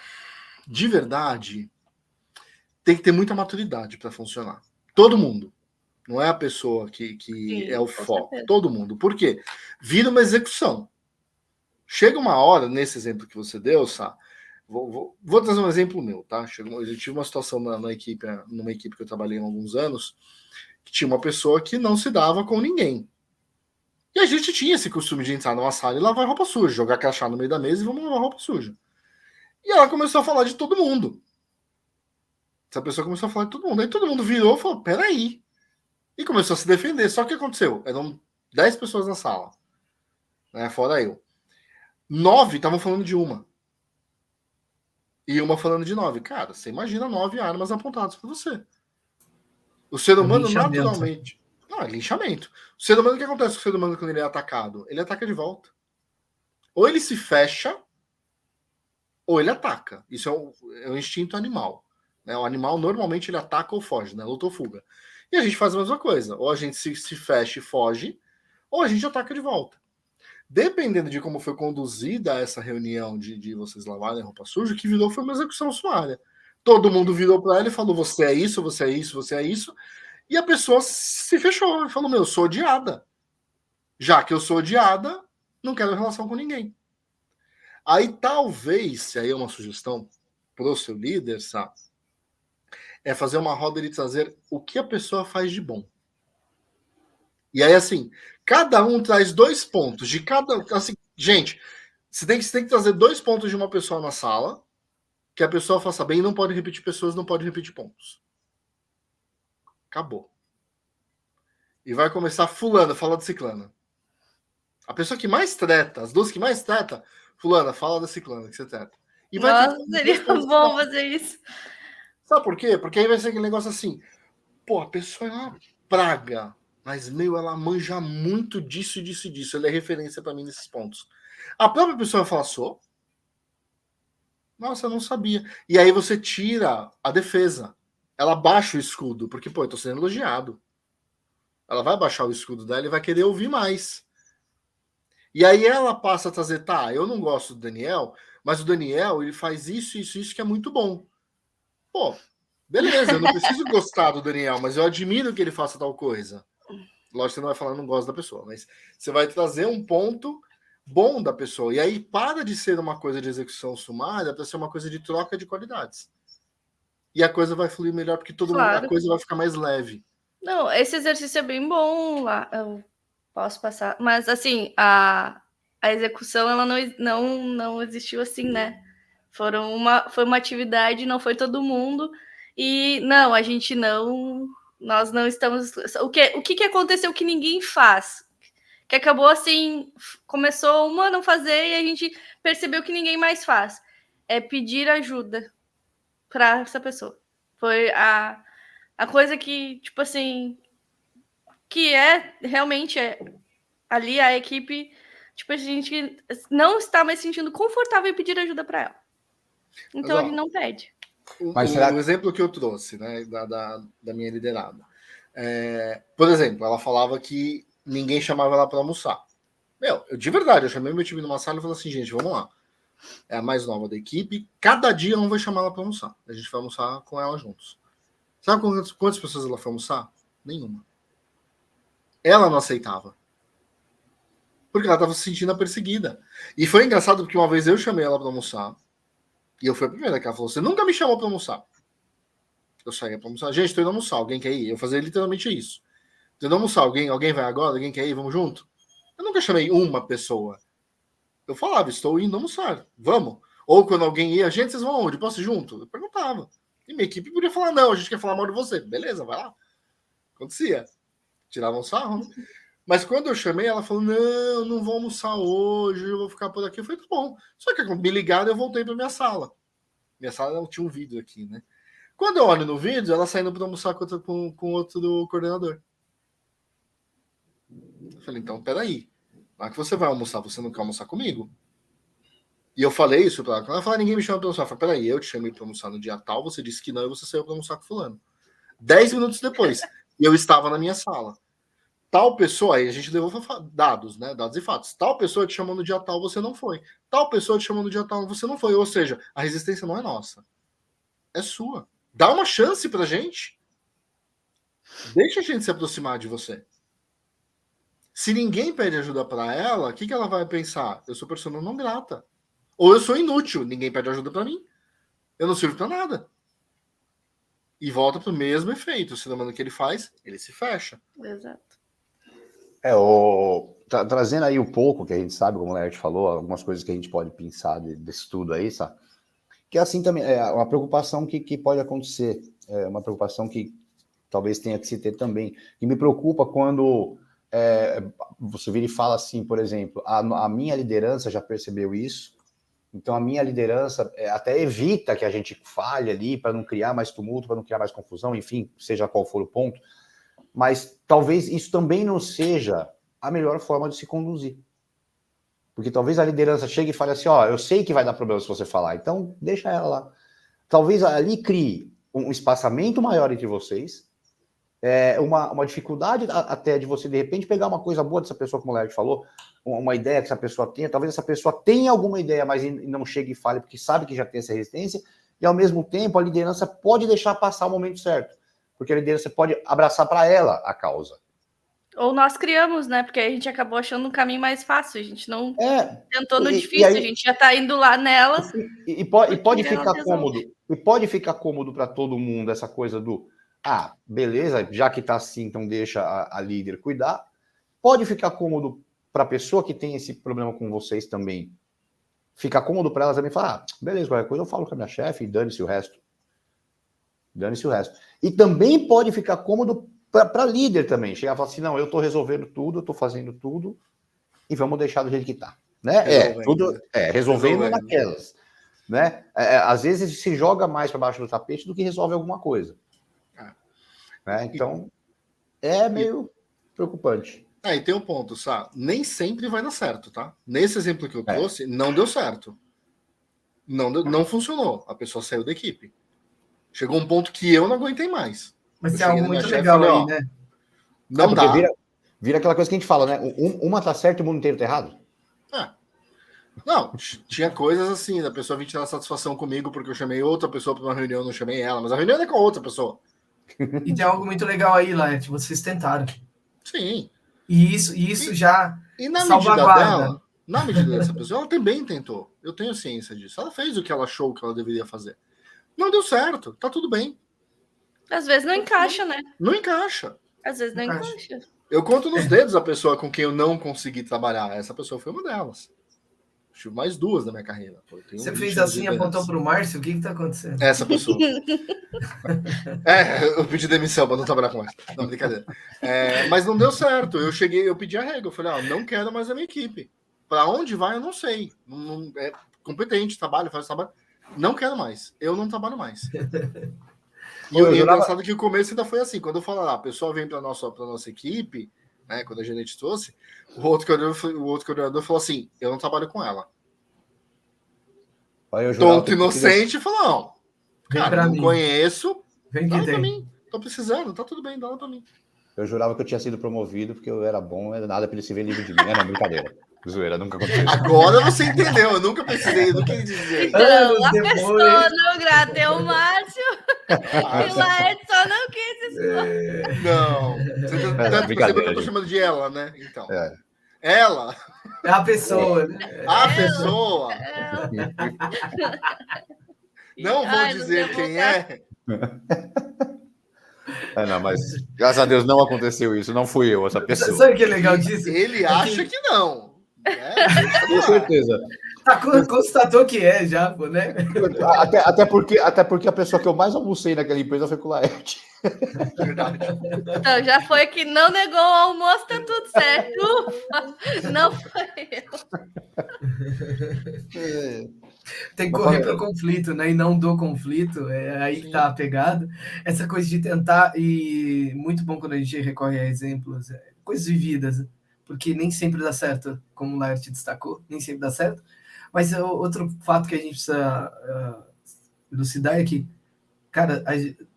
De verdade, tem que ter muita maturidade para funcionar. Todo mundo. Não é a pessoa que Sim, é o foco. Certeza. Todo mundo. Por quê? Vira uma execução. Chega uma hora, nesse exemplo que você deu, Sá, vou trazer um exemplo meu, tá? Eu tive uma situação numa equipe que eu trabalhei há alguns anos, que tinha uma pessoa que não se dava com ninguém. E a gente tinha esse costume de entrar numa sala e lavar roupa suja, jogar crachá no meio da mesa e vamos lavar roupa suja. E ela começou a falar de todo mundo. Essa pessoa começou a falar de todo mundo. Aí todo mundo virou e falou, peraí. E começou a se defender. Só que o que aconteceu? Eram 10 pessoas na sala. Né, fora eu. 9 estavam falando de uma. E uma falando de 9. Cara, você imagina 9 armas apontadas para você. O ser humano naturalmente... Não, é linchamento. O ser humano, o que acontece com o ser humano quando ele é atacado? Ele ataca de volta. Ou ele se fecha, ou ele ataca. Isso é um instinto animal. Né? O animal, normalmente, ele ataca ou foge, né? Luta ou fuga. E a gente faz a mesma coisa. Ou a gente se fecha e foge, ou a gente ataca de volta. Dependendo de como foi conduzida essa reunião de vocês lavarem roupa suja, o que virou foi uma execução sumária. Todo mundo virou para ela e falou, você é isso, você é isso, você é isso. E a pessoa se fechou. Falou, eu sou odiada. Já que eu sou odiada, não quero relação com ninguém. Aí talvez, se aí é uma sugestão pro seu líder, sabe? É fazer uma roda de trazer o que a pessoa faz de bom. E aí, assim, cada um traz 2 pontos de cada... Assim, gente, você tem que trazer 2 pontos de uma pessoa na sala, que a pessoa faça bem, não pode repetir pessoas, não pode repetir pontos. Acabou. E vai começar fulana, fala de ciclana. A pessoa que mais treta, as duas que mais treta, fulana, fala da ciclana que você treta. E vai Nossa, seria bom fazer isso. Sabe por quê? Porque aí vai ser aquele negócio assim, pô, a pessoa é uma praga, mas, ela manja muito disso, disso e disso. Ela é referência para mim nesses pontos. A própria pessoa vai falar, sou? Nossa, eu não sabia. E aí você tira a defesa. Ela baixa o escudo, porque, pô, eu tô sendo elogiado. Ela vai baixar o escudo dela e vai querer ouvir mais. E aí ela passa a trazer, tá, eu não gosto do Daniel, mas o Daniel, ele faz isso, isso, isso que é muito bom. Pô, beleza, eu não preciso gostar do Daniel, mas eu admiro que ele faça tal coisa. Lógico que você não vai falar não gosto da pessoa, mas você vai trazer um ponto bom da pessoa. E aí para de ser uma coisa de execução sumária para ser uma coisa de troca de qualidades. E a coisa vai fluir melhor porque todo mundo, a coisa vai ficar mais leve. Não, esse exercício é bem bom lá. Eu posso passar. Mas assim, a execução ela não existiu assim, né? Foi uma atividade, não foi todo mundo. E não, a gente não. Nós não estamos. O que aconteceu que ninguém faz? Que acabou assim, começou uma a não fazer e a gente percebeu que ninguém mais faz. É pedir ajuda para essa pessoa. Foi a coisa que, tipo assim, que realmente ali a equipe, tipo, a gente não está mais sentindo confortável em pedir ajuda para ela. Então a gente não pede. O exemplo que eu trouxe, né, da minha liderada. Por exemplo, ela falava que ninguém chamava ela para almoçar. Eu de verdade, eu chamei meu time numa sala e falei assim, gente, vamos lá. É a mais nova da equipe, cada dia um vai chamar ela para almoçar. A gente vai almoçar com ela juntos. Sabe quantas pessoas ela foi almoçar? Nenhuma. Ela não aceitava. Porque ela estava se sentindo perseguida. E foi engraçado porque uma vez eu chamei ela para almoçar. E eu fui a primeira que ela falou: você nunca me chamou para almoçar. Eu saía para almoçar. Gente, tô indo almoçar. Alguém quer ir? Eu fazia literalmente isso. Tô indo almoçar. Alguém vai agora? Alguém quer ir? Vamos junto? Eu nunca chamei uma pessoa. Eu falava: estou indo almoçar. Vamos. Ou quando alguém ia, gente, vocês vão aonde? Posso ir junto? Eu perguntava. E minha equipe podia falar: não, a gente quer falar mal de você. Beleza, vai lá. Acontecia. Tiravam sarro, né? Mas quando eu chamei, ela falou: não vou almoçar hoje, eu vou ficar por aqui. Eu falei: tá bom. Só que me ligaram e eu voltei para minha sala. Minha sala não tinha um vídeo aqui, né? Quando eu olho no vídeo, ela saindo para almoçar com outro coordenador. Eu falei: então, peraí. Na hora que você vai almoçar, você não quer almoçar comigo? E eu falei isso para ela. Quando ela falou: ninguém me chama para almoçar. Eu falei: peraí, eu te chamei para almoçar no dia tal, você disse que não e você saiu para almoçar com fulano. 10 minutos depois, eu estava na minha sala. Tal pessoa, aí a gente levou dados, né? Dados e fatos. Tal pessoa te chamou no dia tal, você não foi. Tal pessoa te chamou no dia tal, você não foi. Ou seja, a resistência não é nossa. É sua. Dá uma chance pra gente. Deixa a gente se aproximar de você. Se ninguém pede ajuda para ela, o que ela vai pensar? Eu sou persona não grata. Ou eu sou inútil, ninguém pede ajuda para mim. Eu não sirvo para nada. E volta pro mesmo efeito. O ser humano que ele faz, ele se fecha. Exato. Trazendo aí um pouco que a gente sabe, como o Laerte falou, algumas coisas que a gente pode pensar desse tudo aí, sabe? Que assim também é uma preocupação que pode acontecer, é uma preocupação que talvez tenha que se ter também. E me preocupa quando você vira e fala assim, por exemplo, a minha liderança já percebeu isso, então a minha liderança até evita que a gente falhe ali para não criar mais tumulto, para não criar mais confusão, enfim, seja qual for o ponto. Mas talvez isso também não seja a melhor forma de se conduzir. Porque talvez a liderança chegue e fale assim, eu sei que vai dar problema se você falar, então deixa ela lá. Talvez ali crie um espaçamento maior entre vocês, uma dificuldade até de você, de repente, pegar uma coisa boa dessa pessoa, como o Laerte falou, uma ideia que essa pessoa tenha, talvez essa pessoa tenha alguma ideia, mas não chegue e fale, porque sabe que já tem essa resistência, e ao mesmo tempo a liderança pode deixar passar o momento certo. Porque a liderança pode abraçar para ela a causa. Ou nós criamos, né? Porque a gente acabou achando um caminho mais fácil. A gente não tentou no difícil, a gente já está indo lá nelas. E pode ficar cômodo. E pode ficar cômodo para todo mundo essa coisa do beleza, já que está assim, então deixa a líder cuidar. Pode ficar cômodo para a pessoa que tem esse problema com vocês também. Ficar cômodo para ela também falar, beleza, qualquer coisa eu falo com a minha chefe e dane-se o resto. Dane-se o resto. E também pode ficar cômodo para líder também. Chegar e falar assim, não, eu estou resolvendo tudo, eu estou fazendo tudo, e vamos deixar do jeito que está. Né? Resolvendo naquelas. né? Às vezes se joga mais para baixo do tapete do que resolve alguma coisa. Né? Então, é meio preocupante. E tem um ponto, Sá. Nem sempre vai dar certo, tá? Nesse exemplo que eu trouxe, não deu certo. Não funcionou. A pessoa saiu da equipe. Chegou um ponto que eu não aguentei mais. Mas tem algo muito legal falei, aí, né? Não dá. Vira aquela coisa que a gente fala, né? Uma tá certa e o mundo inteiro tá errado. Não, tinha coisas assim, da pessoa vir tirar satisfação comigo porque eu chamei outra pessoa para uma reunião, não chamei ela, mas a reunião é com a outra pessoa. E tem algo muito legal aí, Laerte, vocês tentaram. Sim. E isso já e na medida dela, na medida dessa pessoa, ela também tentou. Eu tenho ciência disso. Ela fez o que ela achou que ela deveria fazer. Não deu certo, tá tudo bem. Às vezes não encaixa, né? Não encaixa. Às vezes não encaixa. Eu conto nos dedos a pessoa com quem eu não consegui trabalhar. Essa pessoa foi uma delas. Tive mais duas na minha carreira. Você fez assim, apontou para o Márcio? O que está acontecendo? Essa pessoa. Eu pedi demissão para não trabalhar com ela. Não, brincadeira. Mas não deu certo. Eu pedi a regra. Eu falei, não quero mais a minha equipe. Para onde vai, eu não sei. Não, é competente, faz trabalho. Não quero mais. Eu não trabalho mais. E o engraçado é que o começo ainda foi assim. Quando eu falo, a pessoa vem para a nossa equipe, né, quando a gerente trouxe, o outro coordenador falou assim, eu não trabalho com ela. Tonto inocente falou, não, cara, não conheço, vem dá pra mim, tô precisando, tá tudo bem, dá pra mim. Eu jurava que eu tinha sido promovido porque eu era bom, não era nada pra ele se ver livre de mim. Não, brincadeira. Zoeira, nunca aconteceu. Agora você entendeu, eu nunca precisei do que dizer. Então, a pessoa não grata é o Márcio e o Laerte só não quis isso. Não, tanto que você eu tô chamando de ela, né? Então, ela... É a pessoa, né? A pessoa! Não vou dizer quem é. Não, mas graças a Deus não aconteceu isso, não fui eu essa pessoa. Sabe o que é legal disso? Ele acha que não. Com certeza. Constatou que já, pô, né? Até porque a pessoa que eu mais almocei naquela empresa foi com o Laerte. Verdade. Então, já foi que não negou o almoço, tá tudo certo. Não foi eu. Tem que correr para o conflito, né? E não do conflito. É aí que tá a pegada. Essa coisa de tentar, e muito bom quando a gente recorre a exemplos, coisas vividas, porque nem sempre dá certo, como o Laerte destacou, nem sempre dá certo. Mas outro fato que a gente precisa elucidar é que, cara,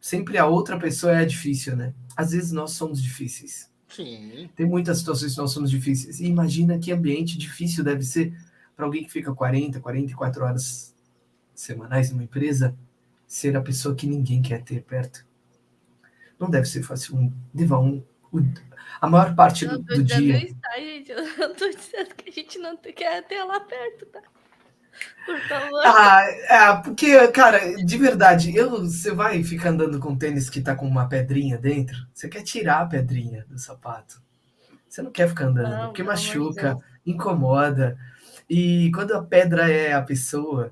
sempre a outra pessoa é difícil, né? Às vezes nós somos difíceis. Sim. Tem muitas situações que nós somos difíceis. E imagina que ambiente difícil deve ser para alguém que fica 44 horas semanais numa empresa, ser a pessoa que ninguém quer ter perto. Não deve ser fácil. A maior parte do dia... Isso, tá, gente? Eu tô dizendo que a gente não quer ter lá perto, tá? Por favor. Porque, cara, de verdade, você vai ficar andando com tênis que tá com uma pedrinha dentro, você quer tirar a pedrinha do sapato. Você não quer ficar andando, porque machuca, incomoda. E quando a pedra é a pessoa,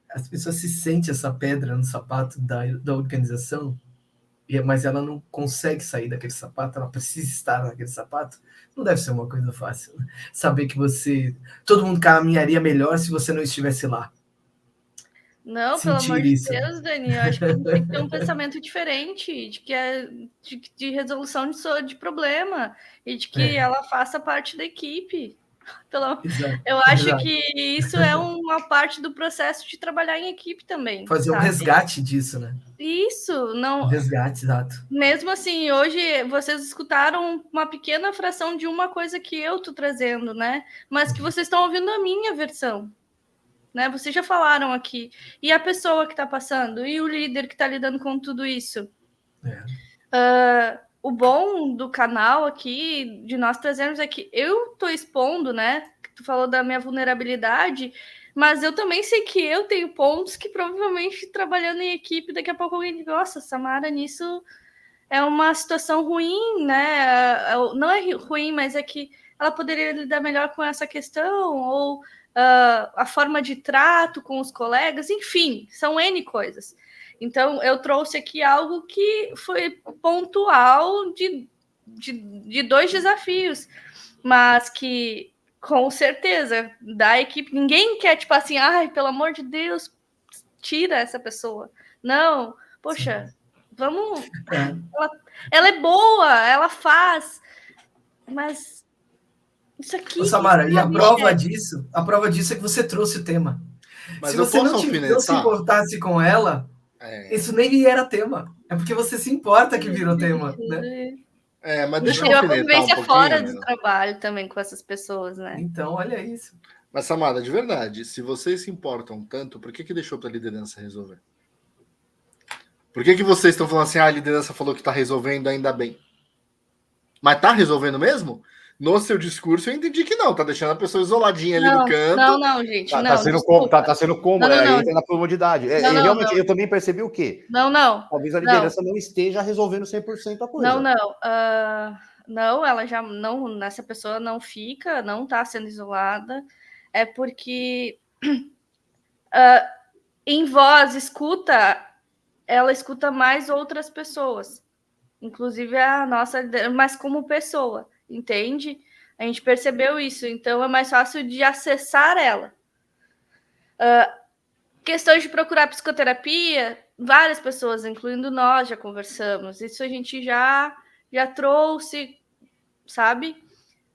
as pessoas se sentem essa pedra no sapato da organização, mas ela não consegue sair daquele sapato, ela precisa estar naquele sapato. Não deve ser uma coisa fácil, né? Saber que todo mundo caminharia melhor se você não estivesse lá. Não, pelo amor de Deus, Dani, eu acho que a gente tem que ter um pensamento diferente, de que de resolução de problema, e de que ela faça parte da equipe. Eu acho que isso é uma parte do processo de trabalhar em equipe também. Fazer um resgate disso, né? Isso, não. Um resgate, exato. Mesmo assim, hoje vocês escutaram uma pequena fração de uma coisa que eu tô trazendo, né? Mas que vocês estão ouvindo a minha versão, né? Vocês já falaram aqui. E a pessoa que está passando, e o líder que está lidando com tudo isso. O bom do canal aqui, de nós trazermos, é que eu tô expondo, né? Tu falou da minha vulnerabilidade, mas eu também sei que eu tenho pontos que provavelmente trabalhando em equipe, daqui a pouco alguém diz, nossa, Samara, nisso é uma situação ruim, né? Não é ruim, mas é que ela poderia lidar melhor com essa questão, ou a forma de trato com os colegas, enfim, são N coisas. Então, eu trouxe aqui algo que foi pontual de 2 desafios, mas que Com certeza, da equipe. Ninguém quer, tipo assim, ai, pelo amor de Deus, tira essa pessoa. Não, poxa, vamos. Ela é boa, ela faz, mas isso aqui. Ô, Samara, e a prova disso é que você trouxe o tema. Mas se eu você posso não se importasse com ela, isso nem era tema. É porque você se importa que virou tema, né? Mas deixa eu eu a alfinetar convivência um pouquinho. fora do trabalho também com essas pessoas, né? Então, olha isso. Mas, Samara, de verdade, se vocês se importam tanto, por que deixou para a liderança resolver? Por que vocês estão falando assim, a liderança falou que está resolvendo, ainda bem? Mas está resolvendo mesmo? No seu discurso eu entendi que não, tá deixando a pessoa isoladinha ali no canto. Não, gente, tá sendo como? Entra na comodidade. Realmente, eu também percebi o quê? Talvez a liderança não esteja resolvendo 100% a coisa. Não, ela já não, essa pessoa não fica, não está sendo isolada, é porque em voz, ela escuta mais outras pessoas, inclusive a nossa, mas como pessoa, entende? A gente percebeu isso, então é mais fácil de acessar ela. Questões de procurar psicoterapia, várias pessoas, incluindo nós, já conversamos, isso a gente já trouxe, sabe?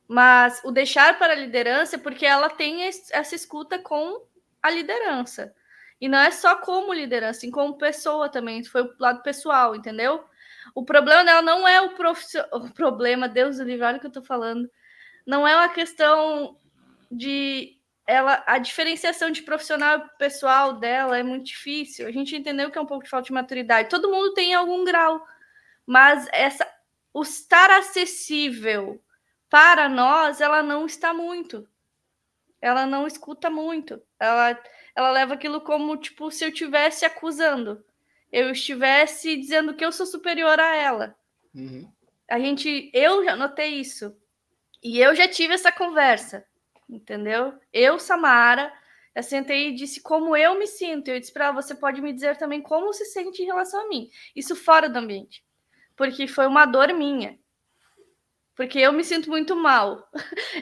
Mas o deixar para a liderança, porque ela tem essa escuta com a liderança. E não é só como liderança, sim como pessoa também. Foi o lado pessoal, entendeu? O problema dela não é o problema, Deus do livre, olha o que eu tô falando. Não é uma questão de a diferenciação de profissional e pessoal dela é muito difícil. A gente entendeu que é um pouco de falta de maturidade. Todo mundo tem algum grau, mas o estar acessível para nós, ela não está muito. Ela não escuta muito. Ela leva aquilo como, tipo, se eu estivesse acusando. Eu estivesse dizendo que eu sou superior a ela. Uhum. Eu já notei isso. E eu já tive essa conversa. Entendeu? Eu, Samara, eu sentei e disse como eu me sinto. Eu disse para ela, você pode me dizer também como se sente em relação a mim. Isso fora do ambiente. Porque foi uma dor minha. Porque eu me sinto muito mal.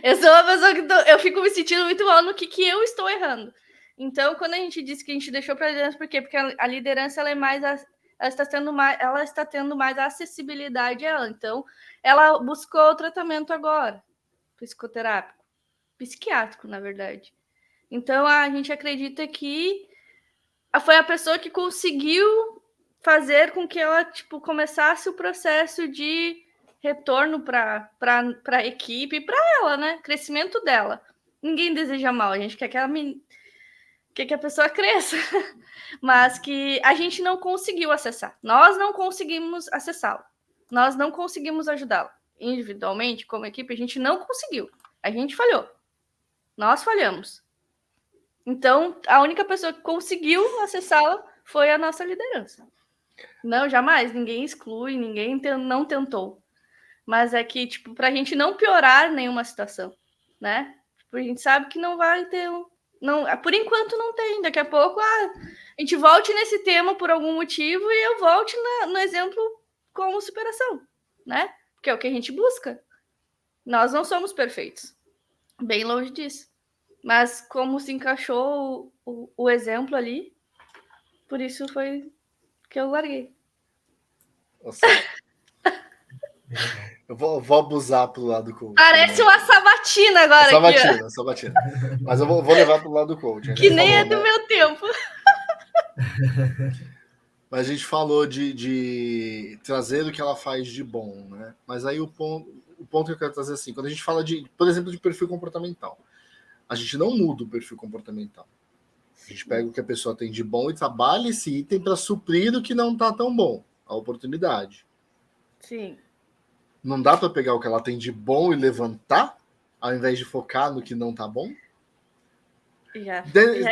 Eu sou uma pessoa que eu fico me sentindo muito mal no que eu estou errando. Então, quando a gente disse que a gente deixou para a liderança, por quê? Porque a liderança ela é mais ela está tendo mais acessibilidade a ela. Então, ela buscou o tratamento agora, psicoterápico, psiquiátrico, na verdade. Então, a gente acredita que foi a pessoa que conseguiu fazer com que ela começasse o processo de retorno para a equipe, para ela, né? Crescimento dela. Ninguém deseja mal, a gente quer que a pessoa cresça, mas que a gente não conseguiu acessar. Nós não conseguimos acessá-la. Nós não conseguimos ajudá-la. Individualmente, como equipe, a gente não conseguiu. A gente falhou. Nós falhamos. Então, a única pessoa que conseguiu acessá-la foi a nossa liderança. Não, jamais. Ninguém exclui, ninguém não tentou. Mas é que, para a gente não piorar nenhuma situação, né? A gente sabe que não vai ter... Não, por enquanto não tem. Daqui a pouco a gente volte nesse tema por algum motivo e eu volte no exemplo como superação, né? Porque é o que a gente busca. Nós não somos perfeitos. Bem longe disso. Mas como se encaixou o exemplo ali, por isso foi que eu larguei. Nossa. Eu vou abusar pro lado do coach. Parece uma sabatina agora. Sabatina. Mas eu vou levar pro lado do coach. Que nem falou, é do meu tempo. Mas a gente falou de trazer o que ela faz de bom, né? Mas aí o ponto que eu quero trazer assim, quando a gente fala por exemplo, de perfil comportamental, a gente não muda o perfil comportamental. A gente pega o que a pessoa tem de bom e trabalha esse item para suprir o que não está tão bom, a oportunidade. Sim. Não dá para pegar o que ela tem de bom e levantar, ao invés de focar no que não está bom?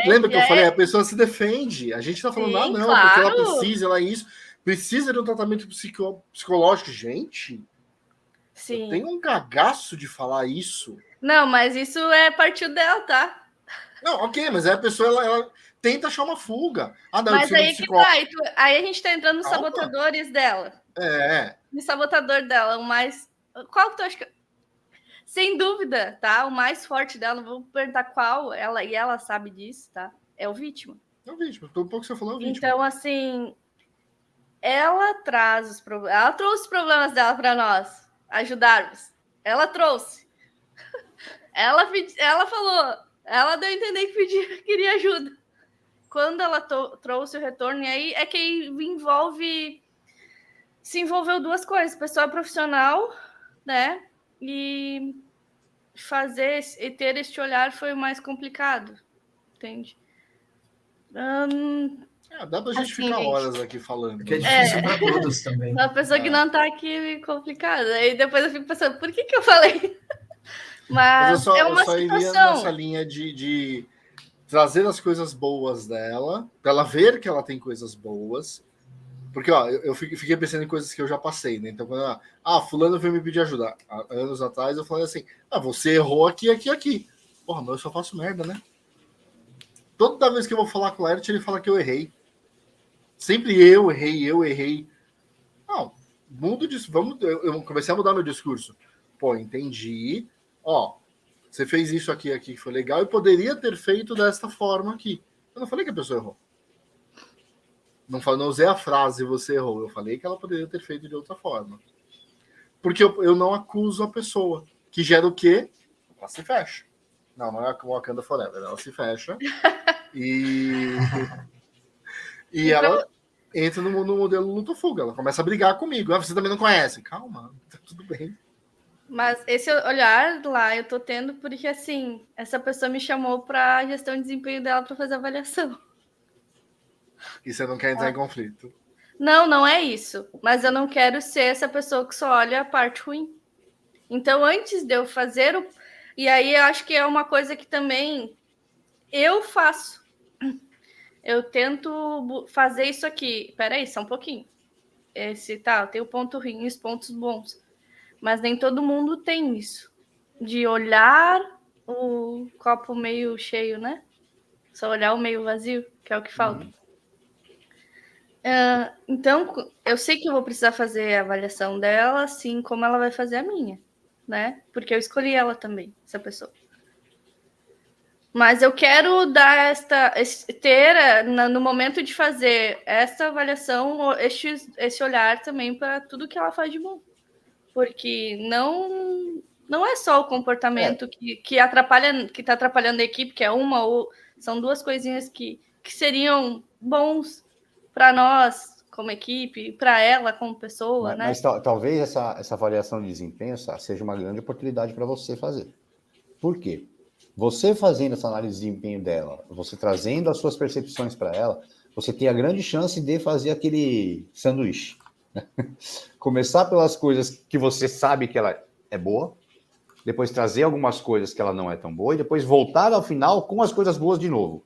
Lembra que eu falei? A pessoa se defende. A gente está falando, sim, não, claro. porque ela precisa, ela é isso. Precisa de um tratamento psicológico. Gente, sim. Eu tenho um cagaço de falar isso. Não, mas isso é partiu dela, tá? Não, ok, mas aí a pessoa ela tenta achar uma fuga. Não, mas aí que tá. Aí a gente tá entrando nos sabotadores dela. É. No sabotador dela, mas qual que tu acha que... sem dúvida, tá? O mais forte dela, não vou perguntar qual, ela sabe disso, tá? É o vítima. É o vítima. Todo pouco que você falou é o vítima. Então, assim, ela trouxe os problemas dela para nós ajudarmos. Ela trouxe. Ela falou, ela deu a entender que queria ajuda. Quando ela trouxe o retorno, e aí é que se envolveu duas coisas, pessoa profissional, né? E ter este olhar foi o mais complicado, entende? Dá pra gente ficar horas aqui falando. Porque é difícil para todos também. Uma pessoa que não tá aqui é complicada. Aí depois eu fico pensando, por que eu falei? Mas é uma eu iria nessa linha de trazer as coisas boas dela, para ela ver que ela tem coisas boas. Porque, ó, eu fiquei pensando em coisas que eu já passei, né? Então, quando fulano veio me pedir ajuda. Há anos atrás, eu falei assim, você errou aqui, aqui, aqui. Porra, mas eu só faço merda, né? Toda vez que eu vou falar com o Laert, ele fala que eu errei. Sempre eu errei. Não, mudo disso. Eu comecei a mudar meu discurso. Pô, entendi. Ó, você fez isso aqui que foi legal e poderia ter feito desta forma aqui. Eu não falei que a pessoa errou. Não usei a frase você errou. Eu falei que ela poderia ter feito de outra forma. Porque eu não acuso a pessoa. Que gera o quê? Ela se fecha. Não é a Wakanda Forever. Ela se fecha. E ela entra no modelo luta-fuga. Ela começa a brigar comigo. Você também não conhece. Calma, tá tudo bem. Mas esse olhar lá eu tô tendo porque, assim, essa pessoa me chamou para gestão de desempenho dela para fazer avaliação. E você não quer entrar em conflito? Não é isso. Mas eu não quero ser essa pessoa que só olha a parte ruim. Então, antes de eu fazer E aí, eu acho que é uma coisa que também eu faço. Eu tento fazer isso aqui. Peraí, só um pouquinho. Tem o ponto ruim e os pontos bons. Mas nem todo mundo tem isso. De olhar o copo meio cheio, né? Só olhar o meio vazio, que é o que falta. Então, eu sei que eu vou precisar fazer a avaliação dela, assim como ela vai fazer a minha, né? Porque eu escolhi ela também, essa pessoa. Mas eu quero dar no momento de fazer essa avaliação, esse olhar também para tudo que ela faz de bom. Porque não é só o comportamento que atrapalha, que está atrapalhando a equipe, que é uma ou são duas coisinhas que seriam bons para nós como equipe, para ela como pessoa, né? Mas talvez essa avaliação de desempenho seja uma grande oportunidade para você fazer. Por quê? Você fazendo essa análise de desempenho dela, você trazendo as suas percepções para ela, você tem a grande chance de fazer aquele sanduíche. Começar pelas coisas que você sabe que ela é boa, depois trazer algumas coisas que ela não é tão boa, e depois voltar ao final com as coisas boas de novo.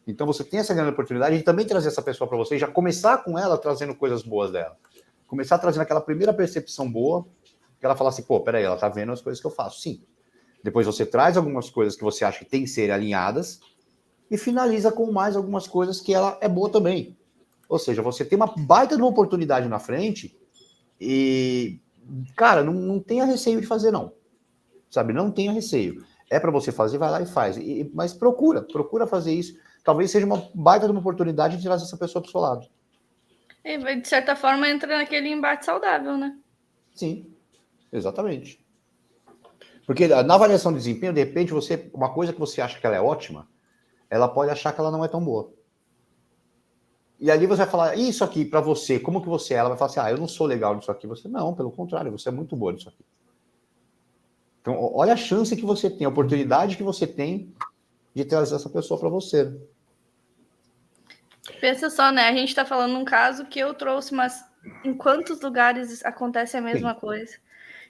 Então você tem essa grande oportunidade de também trazer essa pessoa para você e já começar com ela trazendo coisas boas dela. Começar trazendo aquela primeira percepção boa, que ela fala assim, peraí, ela tá vendo as coisas que eu faço. Sim. Depois você traz algumas coisas que você acha que tem que ser alinhadas e finaliza com mais algumas coisas que ela é boa também. Ou seja, você tem uma baita de uma oportunidade na frente e, cara, não tenha receio de fazer, não. Sabe? Não tenha receio. É para você fazer, vai lá e faz. Mas procura fazer isso. Talvez seja uma baita de uma oportunidade de trazer essa pessoa para o seu lado. E, de certa forma, entra naquele embate saudável, né? Sim, exatamente. Porque na avaliação de desempenho, de repente, uma coisa que você acha que ela é ótima, ela pode achar que ela não é tão boa. E ali você vai falar, isso aqui para você, como que você é? Ela vai falar assim, eu não sou legal nisso aqui. Você, não, pelo contrário, você é muito boa nisso aqui. Então, olha a chance que você tem, a oportunidade que você tem de trazer essa pessoa para você. Pensa só, né? A gente está falando um caso que eu trouxe, mas em quantos lugares acontece a mesma coisa?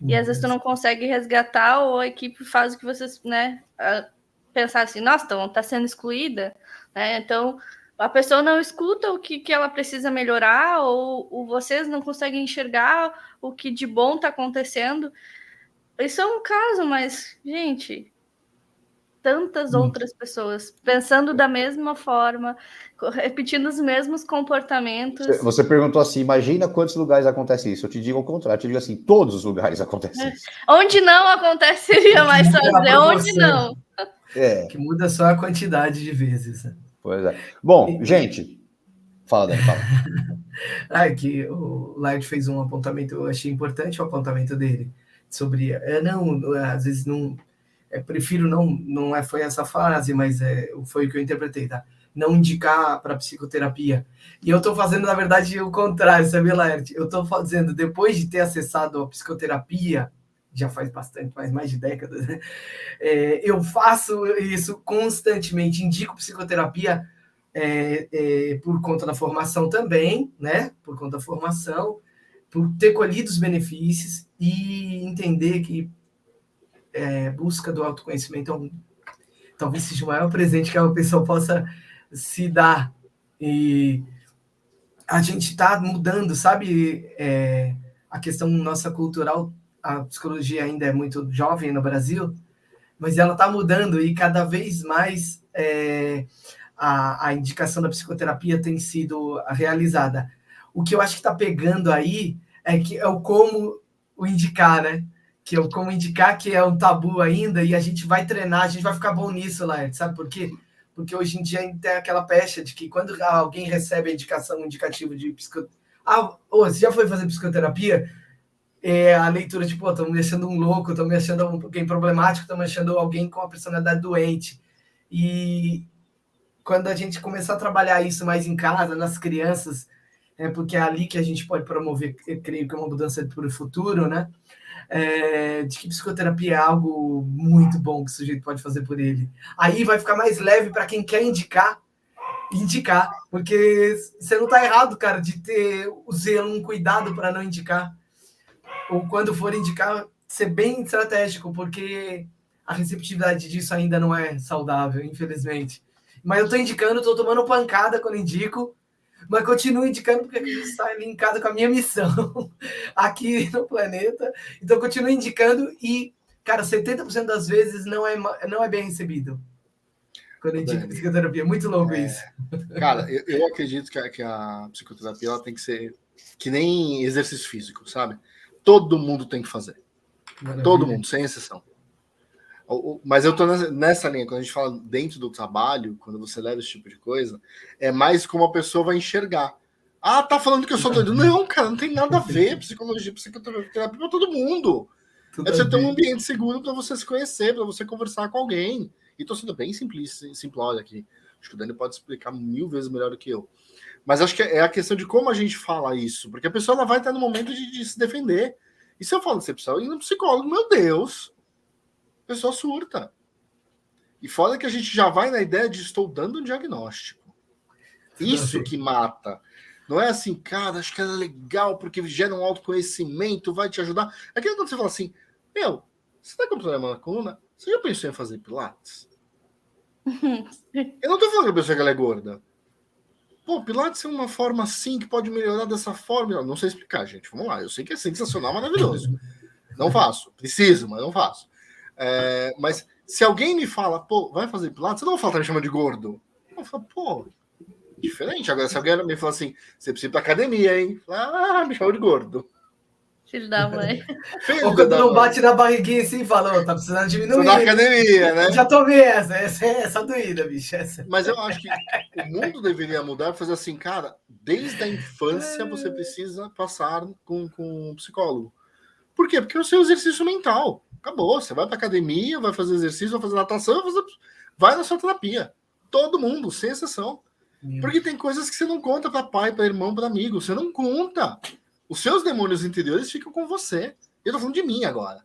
E às vezes tu não consegue resgatar ou a equipe faz o que vocês, né? Pensar assim, nossa, tá sendo excluída, né? Então, a pessoa não escuta o que ela precisa melhorar ou vocês não conseguem enxergar o que de bom tá acontecendo. Isso é um caso, mas, gente, tantas outras pessoas pensando da mesma forma, repetindo os mesmos comportamentos. Você perguntou assim, imagina quantos lugares acontece isso. Eu te digo ao contrário, eu te digo assim, todos os lugares acontece isso. Onde não aconteceria mais fazer, onde não. Que muda só a quantidade de vezes. Pois é. Bom, gente, fala, Dani, fala. Que o Laird fez um apontamento, eu achei importante o apontamento dele, sobre, às vezes não, prefiro não foi essa frase, mas foi o que eu interpretei, tá? Não indicar para psicoterapia. E eu estou fazendo, na verdade, o contrário, sabe, Laird? Eu estou fazendo, depois de ter acessado a psicoterapia, já faz bastante, faz mais de décadas, né? Eu faço isso constantemente, indico psicoterapia por conta da formação também, né? Por conta da formação, por ter colhido os benefícios e entender que busca do autoconhecimento talvez seja o maior presente que a pessoa possa se dar. E a gente está mudando, sabe? A questão nossa cultural, a psicologia ainda é muito jovem no Brasil, mas ela está mudando e cada vez mais a indicação da psicoterapia tem sido realizada. O que eu acho que está pegando aí é o como o indicar, né? Que é o como indicar, que é um tabu ainda, e a gente vai treinar, a gente vai ficar bom nisso, Laird, sabe por quê? Porque hoje em dia tem aquela pecha de que quando alguém recebe a indicação, um indicativo de psicoterapia, você já foi fazer psicoterapia? A leitura de, estão me achando um louco, estão me achando alguém problemático, estão me achando alguém com uma personalidade doente. E quando a gente começar a trabalhar isso mais em casa, nas crianças, porque é ali que a gente pode promover, eu creio que uma mudança para o futuro, né? De que psicoterapia é algo muito bom que o sujeito pode fazer por ele. Aí vai ficar mais leve para quem quer indicar, porque você não está errado, cara, de ter o zelo, um cuidado para não indicar. Ou quando for indicar, ser bem estratégico, porque a receptividade disso ainda não é saudável, infelizmente. Mas eu estou indicando, estou tomando pancada quando indico, mas continuo indicando porque isso está linkado com a minha missão aqui no planeta. Então, continuo indicando e, cara, 70% das vezes não é bem recebido quando eu indico psicoterapia. É muito louco isso. Cara, eu acredito que a psicoterapia ela tem que ser que nem exercício físico, sabe? Todo mundo tem que fazer. Maravilha. Todo mundo, sem exceção. Mas eu tô nessa linha, quando a gente fala dentro do trabalho, quando você leva esse tipo de coisa, é mais como a pessoa vai enxergar. Tá falando que eu sou doido. Não, cara, não tem nada a ver. Psicologia, psicoterapia para todo mundo. É você ter um ambiente seguro para você se conhecer, para você conversar com alguém. E tô sendo bem simplório aqui. Acho que o Dani pode explicar 1000 vezes melhor do que eu. Mas acho que é a questão de como a gente fala isso. Porque a pessoa ela vai estar no momento de se defender. E se eu falo que você precisa ir no psicólogo, meu Deus, a pessoa surta. E fora que a gente já vai na ideia de estou dando um diagnóstico. Isso que mata. Não é assim, cara, acho que é legal porque gera um autoconhecimento, vai te ajudar. É aquilo quando você fala assim, você tá com problema na coluna? Você já pensou em fazer pilates? Eu não tô falando que a pessoa que ela é gorda. Pilates é uma forma assim que pode melhorar dessa forma. Eu não sei explicar, gente. Vamos lá. Eu sei que é sensacional, maravilhoso. Não faço. Preciso, mas não faço. Mas se alguém me fala, vai fazer pilates, eu não vou falar, tá me chamando de gordo. Eu falo, diferente. Agora, se alguém me fala assim, você precisa ir pra academia, hein? Me chamou de gordo. Filho da mãe. Ou quando não bate na barriguinha assim e fala, tá precisando diminuir. Na academia, né? Já tomei essa doída, bicho. Mas eu acho que o mundo deveria mudar, fazer assim, cara, desde a infância você precisa passar com um psicólogo. Por quê? Porque é o seu exercício mental. Acabou. Você vai pra academia, vai fazer exercício, vai fazer natação, vai na sua terapia. Todo mundo, sem exceção. Porque tem coisas que você não conta para pai, para irmão, para amigo. Você não conta. Os seus demônios interiores ficam com você. Eu tô falando de mim agora.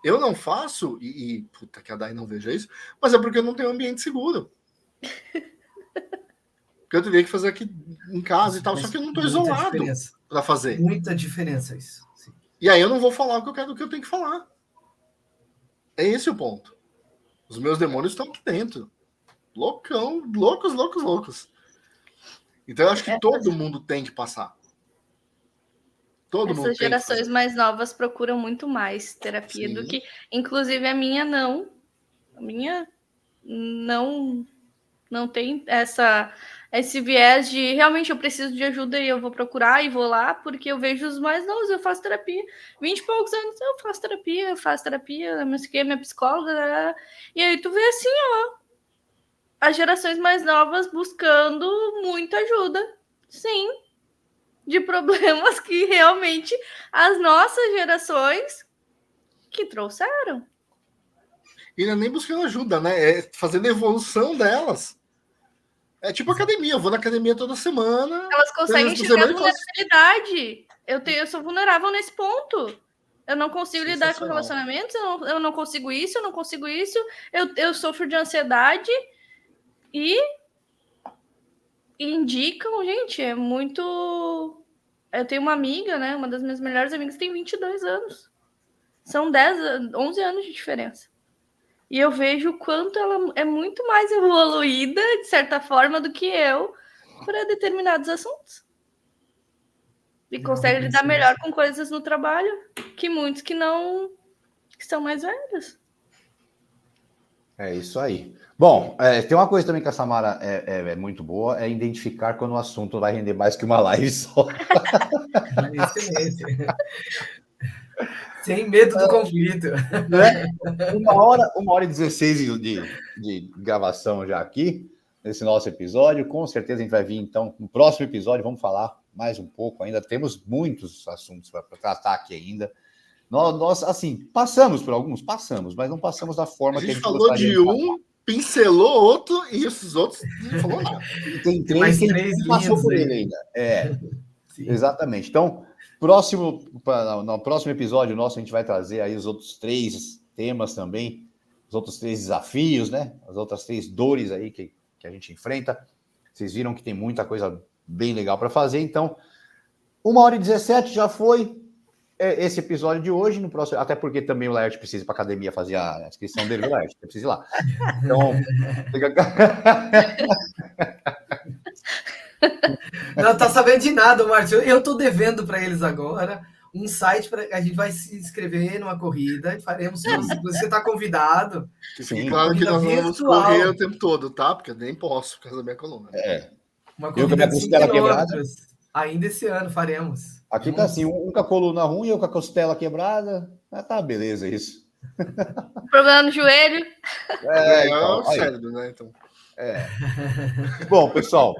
Eu não faço, puta que a Dai não veja isso, mas é porque eu não tenho um ambiente seguro. Porque eu teria que fazer aqui em casa e tal, só que eu não tô isolado para fazer. Muita diferença isso. Sim. E aí eu não vou falar o que eu quero, o que eu tenho que falar. É esse o ponto. Os meus demônios estão aqui dentro. Loucão, loucos. Então eu acho que todo mundo tem que passar. Essas gerações mais novas procuram muito mais terapia do que, inclusive a minha não. A minha não tem esse viés de realmente eu preciso de ajuda e eu vou procurar e vou lá, porque eu vejo os mais novos, eu faço terapia. 20 e poucos anos eu faço terapia, minha psicóloga, e aí tu vê assim, ó, as gerações mais novas buscando muita ajuda, sim, de problemas que realmente as nossas gerações que trouxeram. E não é nem buscando ajuda, né? É fazendo evolução delas. É tipo academia, eu vou na academia toda semana. Elas conseguem enxergar a vulnerabilidade. Eu sou vulnerável nesse ponto. Eu não consigo lidar com relacionamentos, eu não consigo isso, eu sofro de ansiedade e indicam, gente, é muito... Eu tenho uma amiga, né, uma das minhas melhores amigas tem 22 anos. São 11 anos de diferença. E eu vejo o quanto ela é muito mais evoluída, de certa forma, do que eu para determinados assuntos. E consegue lidar melhor com coisas no trabalho que muitos que são mais velhos. É isso aí. Bom, tem uma coisa também que a Samara é muito boa, é identificar quando o assunto vai render mais que uma live só. Excelente. Sem medo do conflito. Né? 1h e 16 de gravação já aqui, nesse nosso episódio. Com certeza a gente vai vir, então, no próximo episódio, vamos falar mais um pouco ainda. Temos muitos assuntos para tratar aqui ainda. Nós, assim, passamos por alguns, mas não passamos da forma que a gente falou de um, pincelou outro, e esses outros não falou nada. E tem três que a gente não passou por ele ainda. Sim. Exatamente. Então, no próximo episódio nosso, a gente vai trazer aí os outros 3 temas também, os outros 3 desafios, né? As outras 3 dores aí que a gente enfrenta. Vocês viram que tem muita coisa bem legal para fazer. Então, 1h e 17 já foi esse episódio de hoje. No próximo, até porque também o Laerte precisa ir para a academia fazer a inscrição dele, Laerte. Você precisa ir lá. Então, Não tá sabendo de nada, Márcio. Eu tô devendo para eles agora um site para a gente vai se inscrever numa corrida e faremos. Você está convidado. Sim, claro que nós vamos correr o tempo todo, tá? Porque eu nem posso por causa da minha coluna. Uma corrida de 5 quilômetros. Ainda esse ano faremos. Aqui tá assim, um com a coluna ruim, eu com a costela quebrada. Tá, beleza, isso. Problema no joelho. Então, o cérebro, né? Então. Bom, pessoal.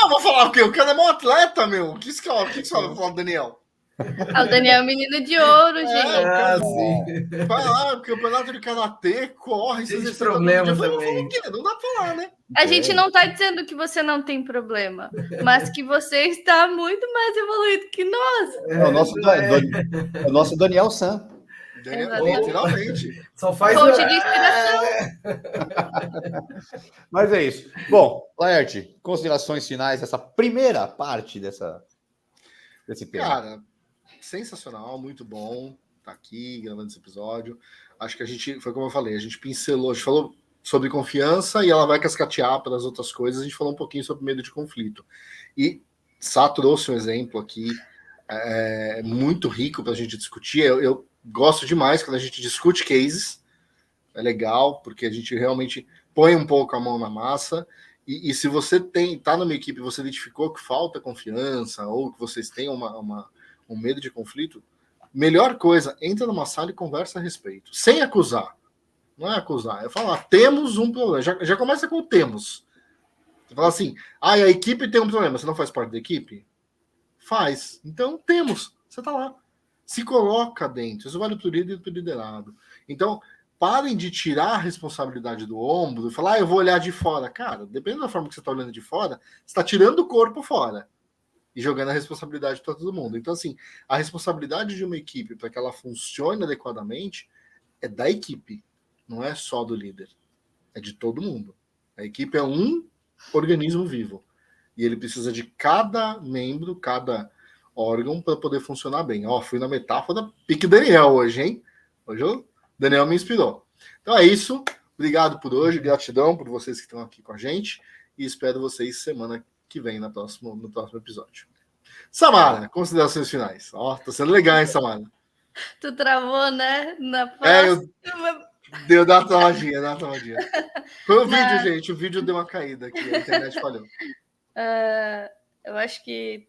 Vou falar o quê? O cara é bom atleta, meu. O que você vai falar do Daniel? O Daniel é o menino de ouro, gente. Vai lá, o campeonato de karatê, corre. Tem problema também. Não dá pra falar, né? A gente não tá dizendo que você não tem problema, mas que você está muito mais evoluído que nós. É o nosso Daniel San. Finalmente. Só faz coach de inspiração. Mas é isso. Bom, Laerte, considerações finais dessa primeira parte desse tema. Cara, sensacional, muito bom estar aqui gravando esse episódio. Acho que a gente, foi como eu falei, a gente pincelou, a gente falou sobre confiança e ela vai cascatear para as outras coisas. A gente falou um pouquinho sobre medo de conflito. E Sá trouxe um exemplo aqui muito rico para a gente discutir. Eu gosto demais quando a gente discute cases. É legal, porque a gente realmente põe um pouco a mão na massa. E se você tá numa equipe e você identificou que falta confiança ou que vocês têm um medo de conflito, melhor coisa, entra numa sala e conversa a respeito. Sem acusar. Não é acusar, é falar, temos um problema. Já começa com o temos. Você fala assim, a equipe tem um problema, você não faz parte da equipe? Faz. Então, temos. Você tá lá. Se coloca dentro. Isso vale para o líder e para o liderado. Então, parem de tirar a responsabilidade do ombro e falar, eu vou olhar de fora. Cara, dependendo da forma que você está olhando de fora, você está tirando o corpo fora e jogando a responsabilidade para todo mundo. Então, assim, a responsabilidade de uma equipe para que ela funcione adequadamente é da equipe, não é só do líder. É de todo mundo. A equipe é um organismo vivo. E ele precisa de cada membro, cada órgão para poder funcionar bem. Fui na metáfora pique Daniel hoje, hein? Hoje o Daniel me inspirou. Então é isso. Obrigado por hoje. Gratidão por vocês que estão aqui com a gente. E espero vocês semana que vem no próximo episódio. Samara, considerações finais. Tá sendo legal, hein, Samara? Tu travou, né? Na próxima. Deu uma travadinha. Foi o vídeo, gente. O vídeo deu uma caída aqui. A internet falhou. Eu acho que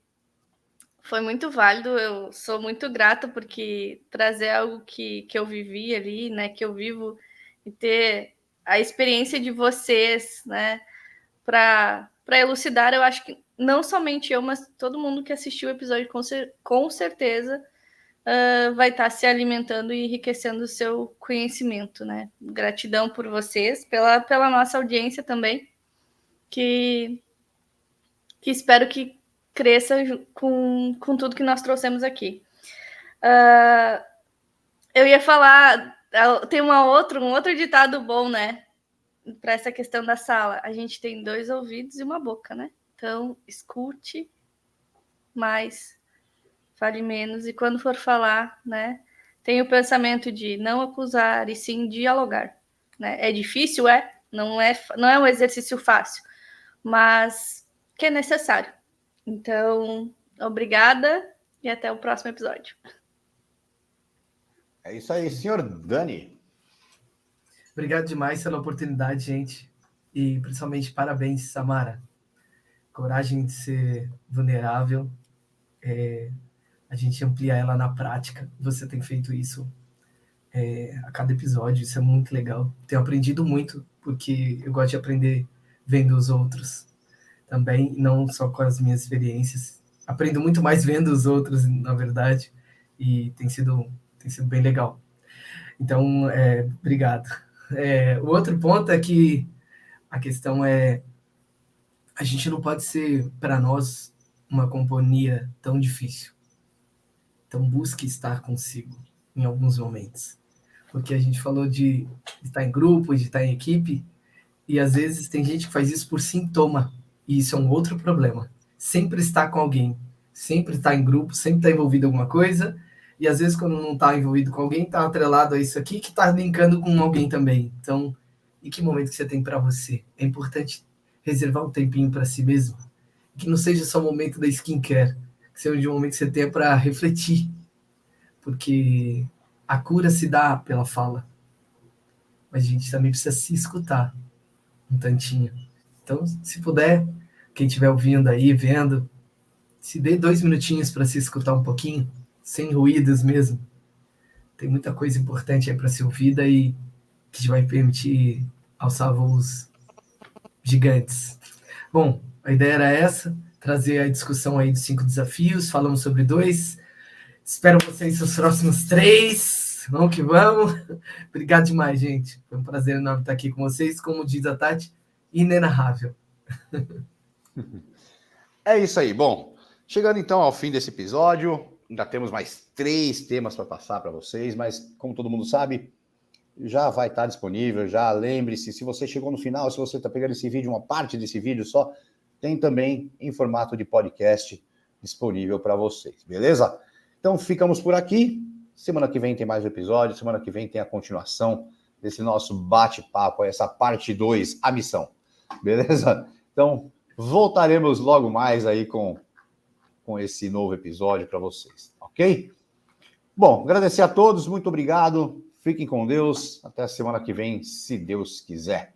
foi muito válido. Eu sou muito grata porque trazer algo que eu vivi ali, né? Que eu vivo e ter a experiência de vocês, né? Para elucidar, eu acho que não somente eu, mas todo mundo que assistiu o episódio com certeza vai estar se alimentando e enriquecendo o seu conhecimento, né? Gratidão por vocês, pela nossa audiência também, que espero que cresça com tudo que nós trouxemos aqui. Eu ia falar, tem um outro ditado bom, né? Para essa questão da sala. A gente tem 2 ouvidos e uma boca, né? Então, escute mais, fale menos, e quando for falar, né? Tenha o pensamento de não acusar e sim dialogar, né? É difícil, não é um exercício fácil, mas que é necessário. Então, obrigada e até o próximo episódio. É isso aí, senhor Dani. Obrigado demais pela oportunidade, gente. E principalmente parabéns, Samara. Coragem de ser vulnerável. A gente amplia ela na prática. Você tem feito isso a cada episódio. Isso é muito legal. Tenho aprendido muito, porque eu gosto de aprender vendo os outros também, não só com as minhas experiências. Aprendo muito mais vendo os outros, na verdade. E tem sido bem legal. Então, obrigado. O outro ponto é que a questão é a gente não pode ser, para nós, uma companhia tão difícil. Então, busque estar consigo em alguns momentos. Porque a gente falou de estar em grupo, de estar em equipe, e às vezes tem gente que faz isso por sintoma, e isso é um outro problema. Sempre estar com alguém, sempre estar em grupo, sempre estar envolvido em alguma coisa, e às vezes quando não está envolvido com alguém, está atrelado a isso aqui, que está linkando com alguém também. Então, em que momento que você tem para você? É importante reservar um tempinho para si mesmo, que não seja só o momento da skincare, que seja um momento que você tenha para refletir, porque a cura se dá pela fala, mas a gente também precisa se escutar um tantinho. Então, se puder, quem estiver ouvindo aí, vendo, se dê 2 minutinhos para se escutar um pouquinho, sem ruídos mesmo. Tem muita coisa importante aí para ser ouvida e que te vai permitir alçar voos gigantes. Bom, a ideia era essa, trazer a discussão aí dos 5 desafios, falamos sobre 2. Espero vocês nos próximos 3. Vamos que vamos. Obrigado demais, gente. Foi um prazer enorme estar aqui com vocês. Como diz a Tati, inenarrável. É isso aí. Bom, chegando então ao fim desse episódio, ainda temos mais 3 temas para passar para vocês, mas como todo mundo sabe, já vai estar disponível. Já lembre-se, se você chegou no final, se você está pegando esse vídeo, uma parte desse vídeo só, tem também em formato de podcast disponível para vocês, beleza? Então ficamos por aqui. Semana que vem tem mais um episódio, semana que vem tem a continuação desse nosso bate-papo, essa parte 2, a missão, beleza? Então voltaremos logo mais aí com esse novo episódio para vocês, ok? Bom, agradecer a todos, muito obrigado, fiquem com Deus, até a semana que vem, se Deus quiser.